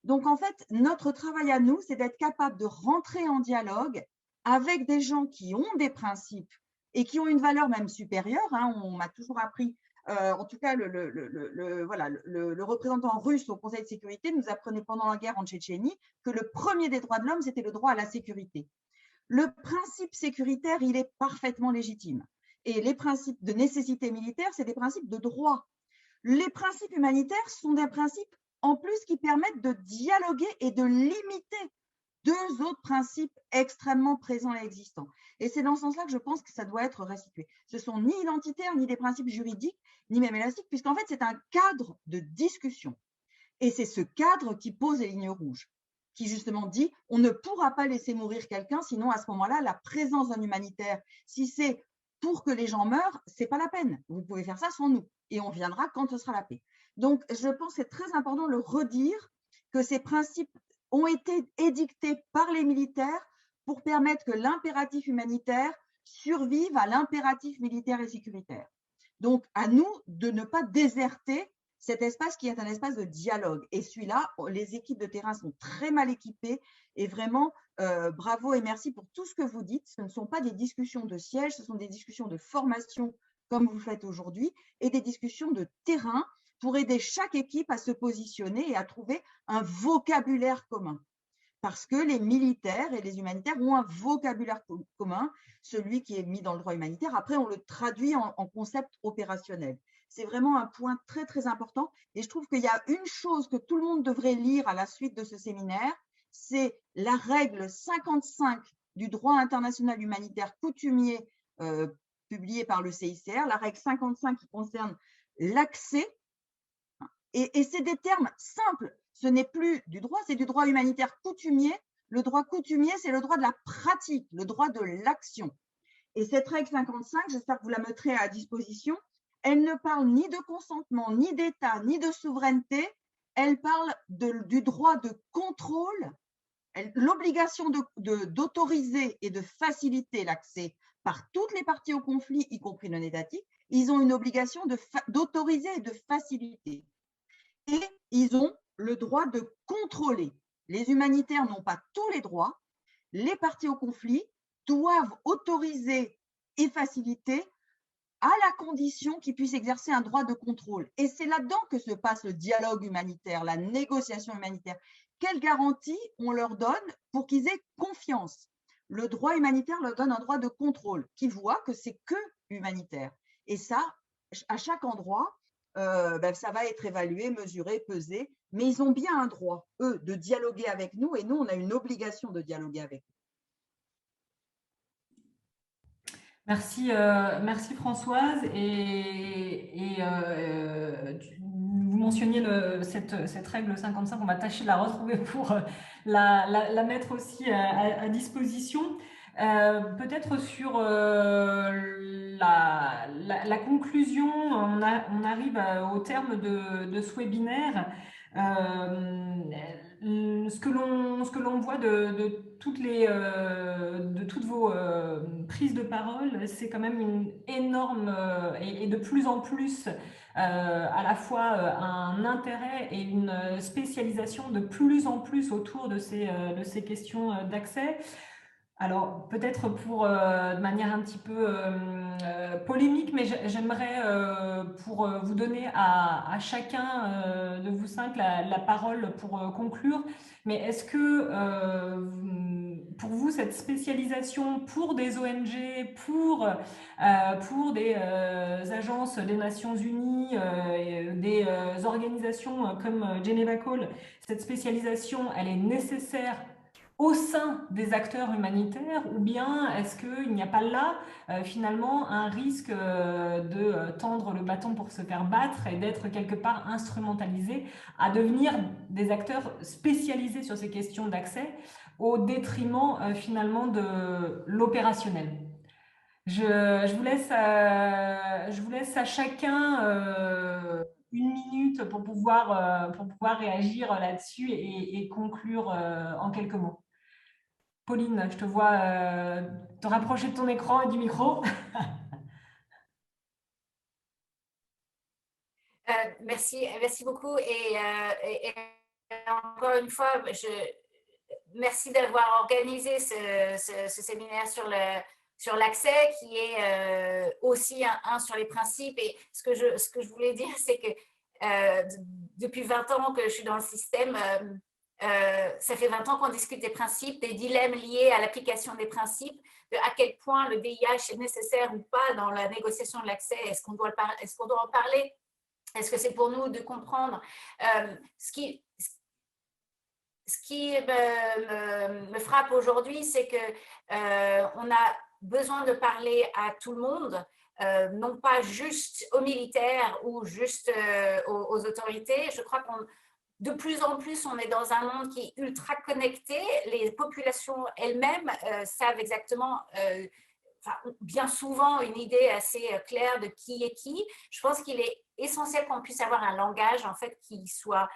Donc, en fait, notre travail à nous, c'est d'être capable de rentrer en dialogue avec des gens qui ont des principes et qui ont une valeur même supérieure. On m'a toujours appris, en tout cas, le représentant russe au Conseil de sécurité nous apprenait pendant la guerre en Tchétchénie que le premier des droits de l'homme, c'était le droit à la sécurité. Le principe sécuritaire, il est parfaitement légitime. Et les principes de nécessité militaire, c'est des principes de droit. Les principes humanitaires sont des principes en plus qui permettent de dialoguer et de limiter deux autres principes extrêmement présents et existants. Et c'est dans ce sens-là que je pense que ça doit être restitué. Ce sont ni identitaires, ni des principes juridiques, ni même élastiques, puisqu'en fait, c'est un cadre de discussion. Et c'est ce cadre qui pose les lignes rouges, qui justement dit on ne pourra pas laisser mourir quelqu'un, sinon à ce moment-là, la présence d'un humanitaire, si c'est pour que les gens meurent, c'est pas la peine. Vous pouvez faire ça sans nous et on viendra quand ce sera la paix. Donc, je pense que c'est très important de le redire que ces principes ont été édictés par les militaires pour permettre que l'impératif humanitaire survive à l'impératif militaire et sécuritaire. Donc, à nous de ne pas déserter cet espace qui est un espace de dialogue. Et celui-là, les équipes de terrain sont très mal équipées et vraiment, bravo et merci pour tout ce que vous dites. Ce ne sont pas des discussions de siège, ce sont des discussions de formation comme vous le faites aujourd'hui et des discussions de terrain pour aider chaque équipe à se positionner et à trouver un vocabulaire commun. Parce que les militaires et les humanitaires ont un vocabulaire commun, celui qui est mis dans le droit humanitaire. Après, on le traduit en concept opérationnel. C'est vraiment un point très, très important. Et je trouve qu'il y a une chose que tout le monde devrait lire à la suite de ce séminaire, c'est la règle 55 du droit international humanitaire coutumier publiée par le CICR, la règle 55 qui concerne l'accès. Et c'est des termes simples. Ce n'est plus du droit, c'est du droit humanitaire coutumier. Le droit coutumier, c'est le droit de la pratique, le droit de l'action. Et cette règle 55, j'espère que vous la mettrez à disposition, elle ne parle ni de consentement, ni d'État, ni de souveraineté. Elle parle du droit de contrôle, l'obligation d'autoriser et de faciliter l'accès par toutes les parties au conflit, y compris non étatiques. Ils ont une obligation d'autoriser et de faciliter. Et ils ont le droit de contrôler. Les humanitaires n'ont pas tous les droits. Les parties au conflit doivent autoriser et faciliter à la condition qu'ils puissent exercer un droit de contrôle. Et c'est là-dedans que se passe le dialogue humanitaire, la négociation humanitaire. Quelles garanties on leur donne pour qu'ils aient confiance? Le droit humanitaire leur donne un droit de contrôle qui voit que c'est que humanitaire. Et ça, à chaque endroit, ça va être évalué, mesuré, pesé, mais ils ont bien un droit, eux, de dialoguer avec nous et nous, on a une obligation de dialoguer avec eux. Merci, merci Françoise. Vous mentionniez cette règle 55, on va tâcher de la retrouver pour la mettre aussi à disposition. Peut-être sur la conclusion, on arrive au terme de ce webinaire. Ce que l'on voit de toutes vos prises de parole, c'est quand même une énorme et de plus en plus à la fois un intérêt et une spécialisation de plus en plus autour de ces questions d'accès. Alors, peut-être de manière un petit peu polémique, mais j'aimerais, pour vous donner à chacun de vous cinq la parole pour conclure, mais est-ce que pour vous, cette spécialisation pour des ONG, pour des agences des Nations Unies, des organisations comme Geneva Call, cette spécialisation, elle est nécessaire au sein des acteurs humanitaires, ou bien est-ce qu'il n'y a pas là finalement un risque de tendre le bâton pour se faire battre et d'être quelque part instrumentalisé à devenir des acteurs spécialisés sur ces questions d'accès au détriment finalement de l'opérationnel? Je vous laisse à chacun une minute pour pouvoir réagir là-dessus et conclure en quelques mots. Pauline, je te vois te rapprocher de ton écran et du micro. Merci beaucoup. Et encore une fois, merci d'avoir organisé ce séminaire sur l'accès, qui est aussi un sur les principes. Et ce que je voulais dire, c'est que depuis 20 ans que je suis dans le système, ça fait 20 ans qu'on discute des principes, des dilemmes liés à l'application des principes, de à quel point le VIH est nécessaire ou pas dans la négociation de l'accès. Est-ce qu'on doit en parler? Est-ce que c'est pour nous de comprendre? Ce qui me frappe aujourd'hui, c'est qu'on a besoin de parler à tout le monde, non pas juste aux militaires ou juste aux autorités. Je crois qu'on de plus en plus, on est dans un monde qui est ultra connecté. Les populations elles-mêmes savent exactement, bien souvent, une idée assez claire de qui est qui. Je pense qu'il est essentiel qu'on puisse avoir un langage en fait qui soit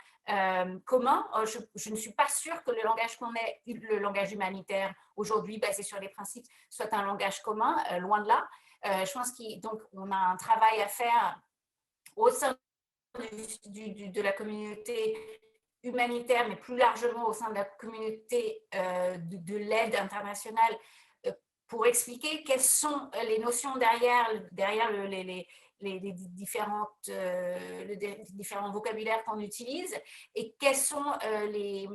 commun. Je ne suis pas sûre que le langage qu'on ait, le langage humanitaire aujourd'hui basé sur les principes, soit un langage commun, loin de là. Je pense qu'on a un travail à faire au sein de la communauté humanitaire, mais plus largement au sein de la communauté de l'aide internationale, pour expliquer quelles sont les notions derrière les différents vocabulaires qu'on utilise et quelles sont les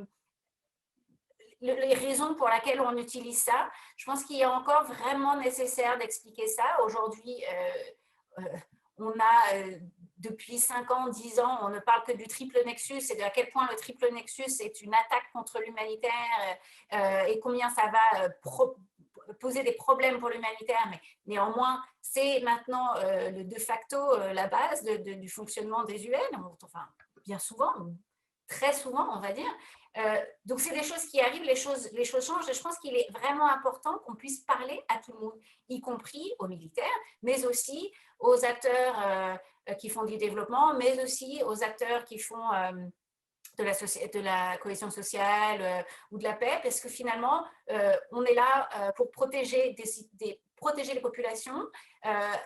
raisons pour lesquelles on utilise ça. Je pense qu'il est encore vraiment nécessaire d'expliquer ça. Aujourd'hui, on a depuis 5 ans, 10 ans, on ne parle que du triple nexus et de à quel point le triple nexus est une attaque contre l'humanitaire et combien ça va poser des problèmes pour l'humanitaire, mais néanmoins, c'est maintenant de facto la base du fonctionnement des UN, enfin, bien souvent, très souvent, on va dire. Donc, c'est des choses qui arrivent, les choses changent, et je pense qu'il est vraiment important qu'on puisse parler à tout le monde, y compris aux militaires, mais aussi aux acteurs qui font du développement, mais aussi aux acteurs qui font de la cohésion sociale ou de la paix, parce que finalement, on est là pour protéger les populations,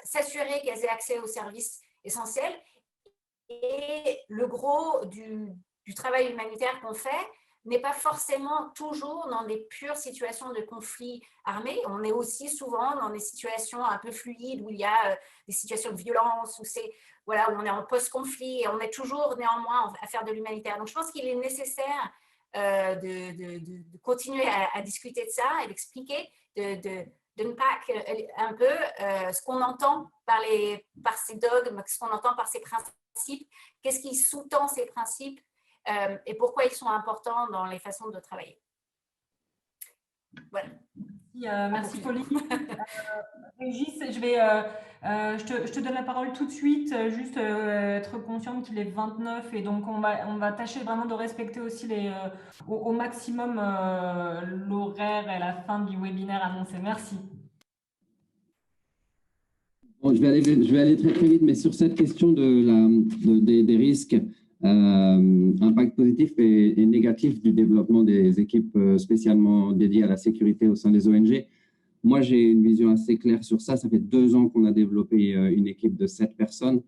s'assurer qu'elles aient accès aux services essentiels. Et le gros du travail humanitaire qu'on fait n'est pas forcément toujours dans des pures situations de conflit armé. On est aussi souvent dans des situations un peu fluides où il y a des situations de violence, où on est en post-conflit et on est toujours néanmoins à faire de l'humanitaire. Donc, je pense qu'il est nécessaire de continuer à discuter de ça et d'expliquer, d'unpack un peu ce qu'on entend par ces dogmes, ce qu'on entend par ces principes, qu'est-ce qui sous-tend ces principes et pourquoi ils sont importants dans les façons de travailler. Voilà. Merci Pauline. Régis, je te donne la parole tout de suite, juste être consciente qu'il est 29 et donc on va tâcher vraiment de respecter aussi au maximum l'horaire et la fin du webinaire annoncé. Merci. Bon, je vais aller très très vite, mais sur cette question des risques, Impact positif et négatif du développement des équipes spécialement dédiées à la sécurité au sein des ONG. Moi, j'ai une vision assez claire sur ça. Ça fait 2 ans qu'on a développé une équipe de 7 personnes.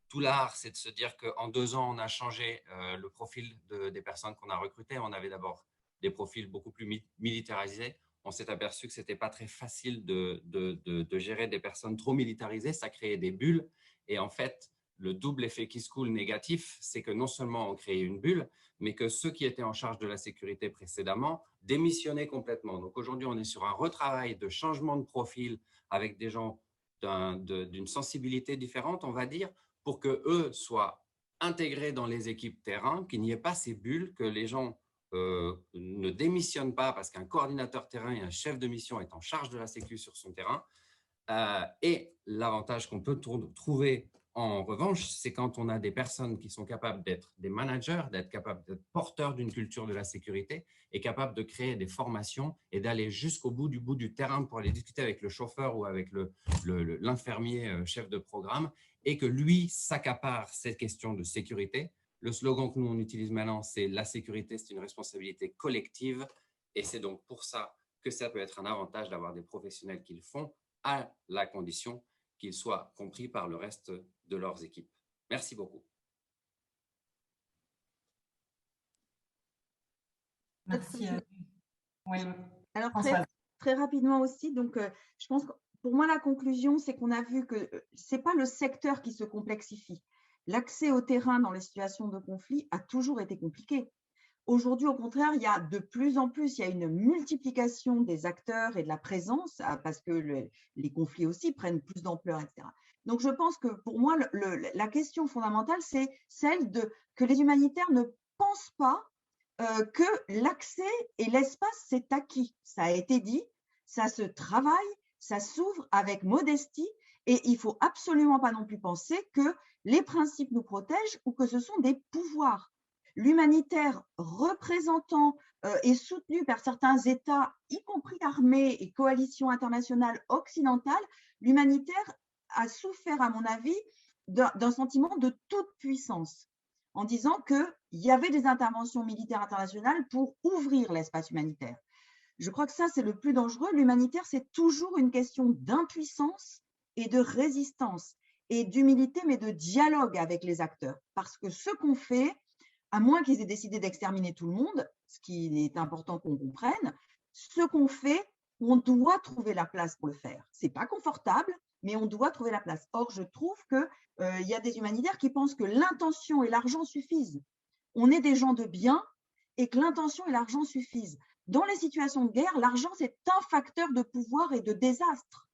Tout l'art, c'est de se dire qu'en 2 ans, on a changé le profil des personnes qu'on a recrutées. On avait d'abord des profils beaucoup plus militarisés. On s'est aperçu que ce n'était pas très facile de gérer des personnes trop militarisées. Ça créait des bulles. Et en fait, le double effet qui se coule négatif, c'est que non seulement on créait une bulle, mais que ceux qui étaient en charge de la sécurité précédemment démissionnaient complètement. Donc aujourd'hui, on est sur un retravail de changement de profil avec des gens d'une sensibilité différente, on va dire, pour qu'eux soient intégrés dans les équipes terrain, qu'il n'y ait pas ces bulles, que les gens ne démissionnent pas parce qu'un coordinateur terrain et un chef de mission est en charge de la sécu sur son terrain. Et l'avantage qu'on peut trouver en revanche, c'est quand on a des personnes qui sont capables d'être des managers, d'être capables d'être porteurs d'une culture de la sécurité et capables de créer des formations et d'aller jusqu'au bout du terrain pour aller discuter avec le chauffeur ou avec l'infirmier chef de programme et que lui s'accapare ces questions de sécurité. Le slogan que nous on utilise maintenant, c'est « La sécurité, c'est une responsabilité collective » et c'est donc pour ça que ça peut être un avantage d'avoir des professionnels qui le font à la condition qu'ils soient compris par le reste de leurs équipes. Merci beaucoup. Merci. Oui. Alors, très rapidement aussi, donc, je pense que pour moi, la conclusion, c'est qu'on a vu que ce n'est pas le secteur qui se complexifie. L'accès au terrain dans les situations de conflit a toujours été compliqué. Aujourd'hui, au contraire, il y a de plus en plus, il y a une multiplication des acteurs et de la présence parce que les conflits aussi prennent plus d'ampleur, etc. Donc, je pense que pour moi, la question fondamentale, c'est celle que les humanitaires ne pensent pas que l'accès et l'espace, c'est acquis. Ça a été dit, ça se travaille, ça s'ouvre avec modestie et il ne faut absolument pas non plus penser que les principes nous protègent ou que ce sont des pouvoirs. L'humanitaire représentant et soutenu par certains États, y compris armés et coalitions internationales occidentales, l'humanitaire a souffert, à mon avis, d'un sentiment de toute puissance, en disant qu'il y avait des interventions militaires internationales pour ouvrir l'espace humanitaire. Je crois que ça, c'est le plus dangereux. L'humanitaire, c'est toujours une question d'impuissance et de résistance et d'humilité, mais de dialogue avec les acteurs. Parce que ce qu'on fait, à moins qu'ils aient décidé d'exterminer tout le monde, ce qui est important qu'on comprenne, ce qu'on fait, on doit trouver la place pour le faire. Ce n'est pas confortable, mais on doit trouver la place. Or, je trouve qu'il y a des humanitaires qui pensent que l'intention et l'argent suffisent. On est des gens de bien et que l'intention et l'argent suffisent. Dans les situations de guerre, l'argent, c'est un facteur de pouvoir et de désastre.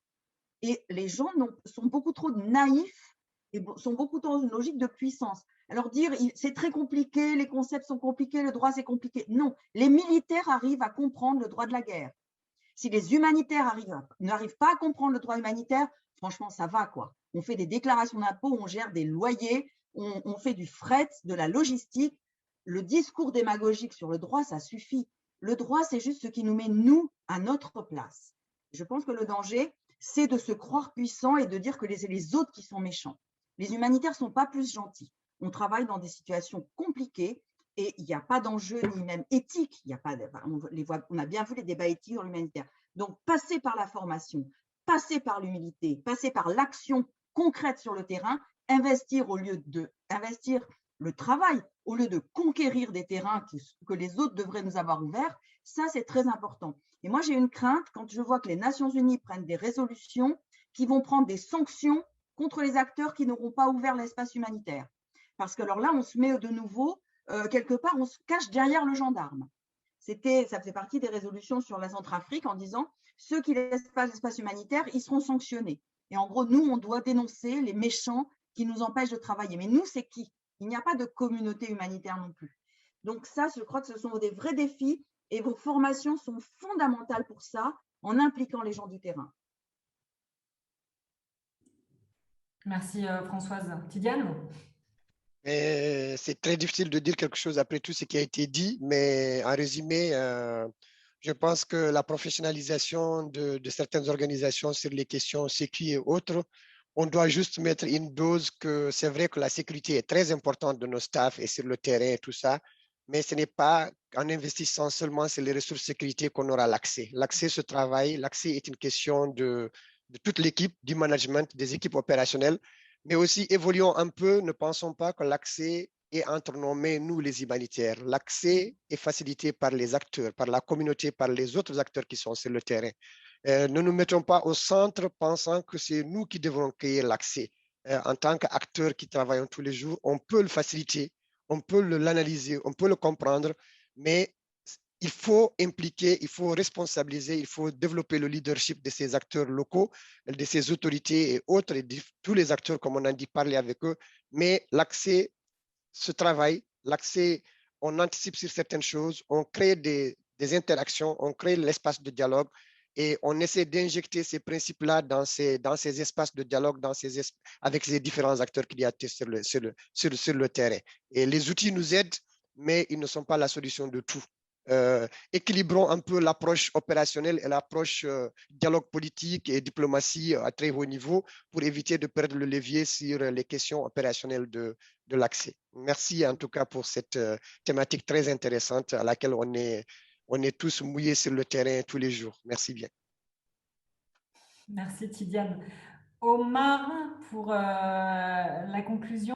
Et les gens sont beaucoup trop naïfs et sont beaucoup trop dans une logique de puissance. Alors dire, c'est très compliqué, les concepts sont compliqués, le droit c'est compliqué. Non, les militaires arrivent à comprendre le droit de la guerre. Si les humanitaires n'arrivent pas à comprendre le droit humanitaire, franchement, ça va quoi. On fait des déclarations d'impôts, on gère des loyers, on fait du fret, de la logistique. Le discours démagogique sur le droit, ça suffit. Le droit, c'est juste ce qui nous met, nous, à notre place. Je pense que le danger, c'est de se croire puissant et de dire que c'est les autres qui sont méchants. Les humanitaires ne sont pas plus gentils. On travaille dans des situations compliquées et il n'y a pas d'enjeu ni même éthique. Il y a pas, on a bien vu les débats éthiques dans l'humanitaire. Donc, passer par la formation, passer par l'humilité, passer par l'action concrète sur le terrain, investir le travail, au lieu de conquérir des terrains que les autres devraient nous avoir ouverts, ça, c'est très important. Et moi, j'ai une crainte quand je vois que les Nations Unies prennent des résolutions qui vont prendre des sanctions contre les acteurs qui n'auront pas ouvert l'espace humanitaire. Parce que alors là, on se met de nouveau, quelque part, on se cache derrière le gendarme. Ça faisait partie des résolutions sur la Centrafrique en disant ceux qui ne laissent pas l'espace humanitaire, ils seront sanctionnés. Et en gros, nous, on doit dénoncer les méchants qui nous empêchent de travailler. Mais nous, c'est qui? Il n'y a pas de communauté humanitaire non plus. Donc ça, je crois que ce sont des vrais défis et vos formations sont fondamentales pour ça, en impliquant les gens du terrain. Merci Françoise. Tidiane? C'est très difficile de dire quelque chose après tout ce qui a été dit, mais en résumé, je pense que la professionnalisation de certaines organisations sur les questions sécu et autres On doit juste mettre une dose que c'est vrai que la sécurité est très importante de nos staffs et sur le terrain et tout ça, mais ce n'est pas en investissant seulement sur les ressources sécurité qu'on aura l'accès. L'accès se travaille, l'accès est une question de toute l'équipe, du management, des équipes opérationnelles, mais aussi évoluons un peu, ne pensons pas que l'accès est entre nos mains, nous les humanitaires. L'accès est facilité par les acteurs, par la communauté, par les autres acteurs qui sont sur le terrain. Ne nous mettons pas au centre pensant que c'est nous qui devons créer l'accès. En tant qu'acteurs qui travaillent tous les jours, on peut le faciliter, on peut l'analyser, on peut le comprendre, mais il faut impliquer, il faut responsabiliser, il faut développer le leadership de ces acteurs locaux, de ces autorités et autres, et de tous les acteurs, comme on a dit, parler avec eux. Mais l'accès se travaille, l'accès, on anticipe sur certaines choses, on crée des interactions, on crée l'espace de dialogue, et on essaie d'injecter ces principes-là dans ces espaces de dialogue, avec ces différents acteurs qu'il y a sur le terrain. Et les outils nous aident, mais ils ne sont pas la solution de tout. Équilibrons un peu l'approche opérationnelle et l'approche dialogue politique et diplomatie à très haut niveau pour éviter de perdre le levier sur les questions opérationnelles de l'accès. Merci en tout cas pour cette thématique très intéressante à laquelle on est tous mouillés sur le terrain tous les jours. Merci bien. Merci Tidiane. Omar, pour la conclusion.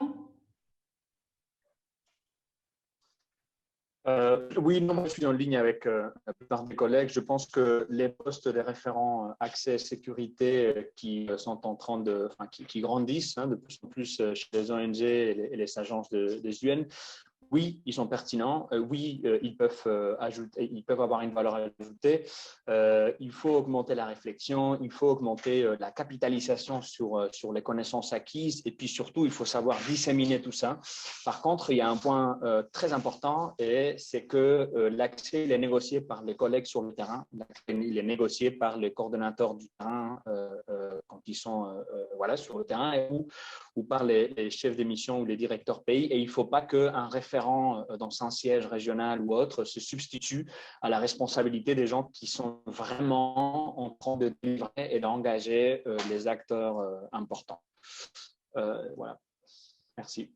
Oui, non, je suis en ligne avec la plupart des collègues. Je pense que les postes des référents accès et sécurité qui sont en train qui grandissent de plus en plus chez les ONG et les agences des UN, oui, ils sont pertinents. Oui, ils peuvent avoir une valeur ajoutée. Il faut augmenter la réflexion, il faut augmenter la capitalisation sur les connaissances acquises et puis surtout, il faut savoir disséminer tout ça. Par contre, il y a un point très important et c'est que l'accès il est négocié par les collègues sur le terrain. Il est négocié par les coordonnateurs du terrain quand ils sont sur le terrain ou par les chefs des missions ou les directeurs pays. Et il ne faut pas qu'un référent dans un siège régional ou autre se substitue à la responsabilité des gens qui sont vraiment en train de délivrer et d'engager les acteurs importants. Voilà. Merci.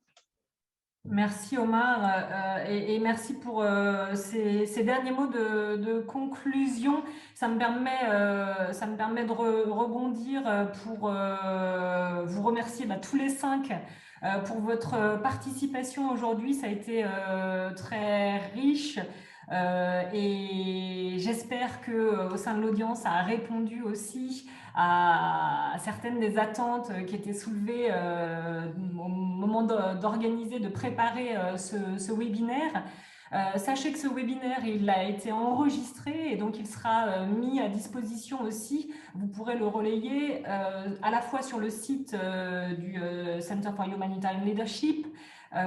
Merci Omar et merci pour ces derniers mots de conclusion. Ça me permet de rebondir pour vous remercier tous les 5 pour votre participation aujourd'hui. Ça a été très riche et j'espère qu'au sein de l'audience, ça a répondu aussi à certaines des attentes qui étaient soulevées au moment d'organiser, de préparer ce webinaire. Sachez que ce webinaire, il a été enregistré et donc il sera mis à disposition aussi. Vous pourrez le relayer à la fois sur le site du Center for Humanitarian Leadership.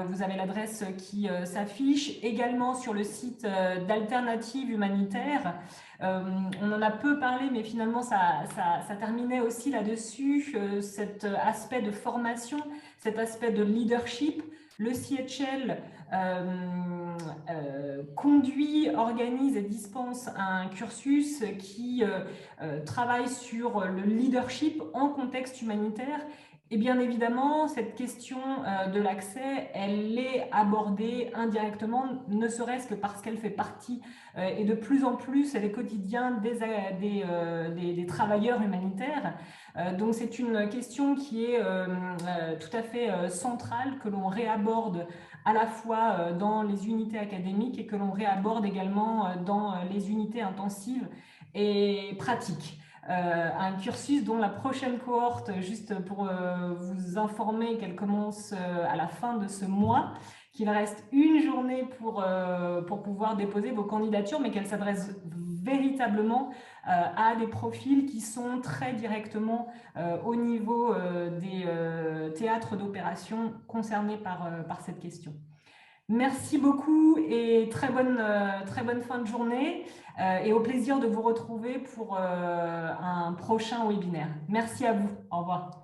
Vous avez l'adresse qui s'affiche, également sur le site d'Alternative Humanitaire. On en a peu parlé, mais finalement, ça terminait aussi là-dessus, cet aspect de formation, cet aspect de leadership. Le CHL conduit, organise et dispense un cursus qui travaille sur le leadership en contexte humanitaire. Et bien évidemment, cette question de l'accès, elle est abordée indirectement, ne serait-ce que parce qu'elle fait partie et de plus en plus elle est quotidien des travailleurs humanitaires. Donc c'est une question qui est tout à fait centrale, que l'on réaborde à la fois dans les unités académiques et que l'on réaborde également dans les unités intensives et pratiques. Un cursus dont la prochaine cohorte, juste pour vous informer qu'elle commence à la fin de ce mois, qu'il reste une journée pour pouvoir déposer vos candidatures, mais qu'elle s'adresse véritablement à des profils qui sont très directement au niveau des théâtres d'opération concernés par cette question. Merci beaucoup et très bonne fin de journée et au plaisir de vous retrouver pour un prochain webinaire. Merci à vous. Au revoir.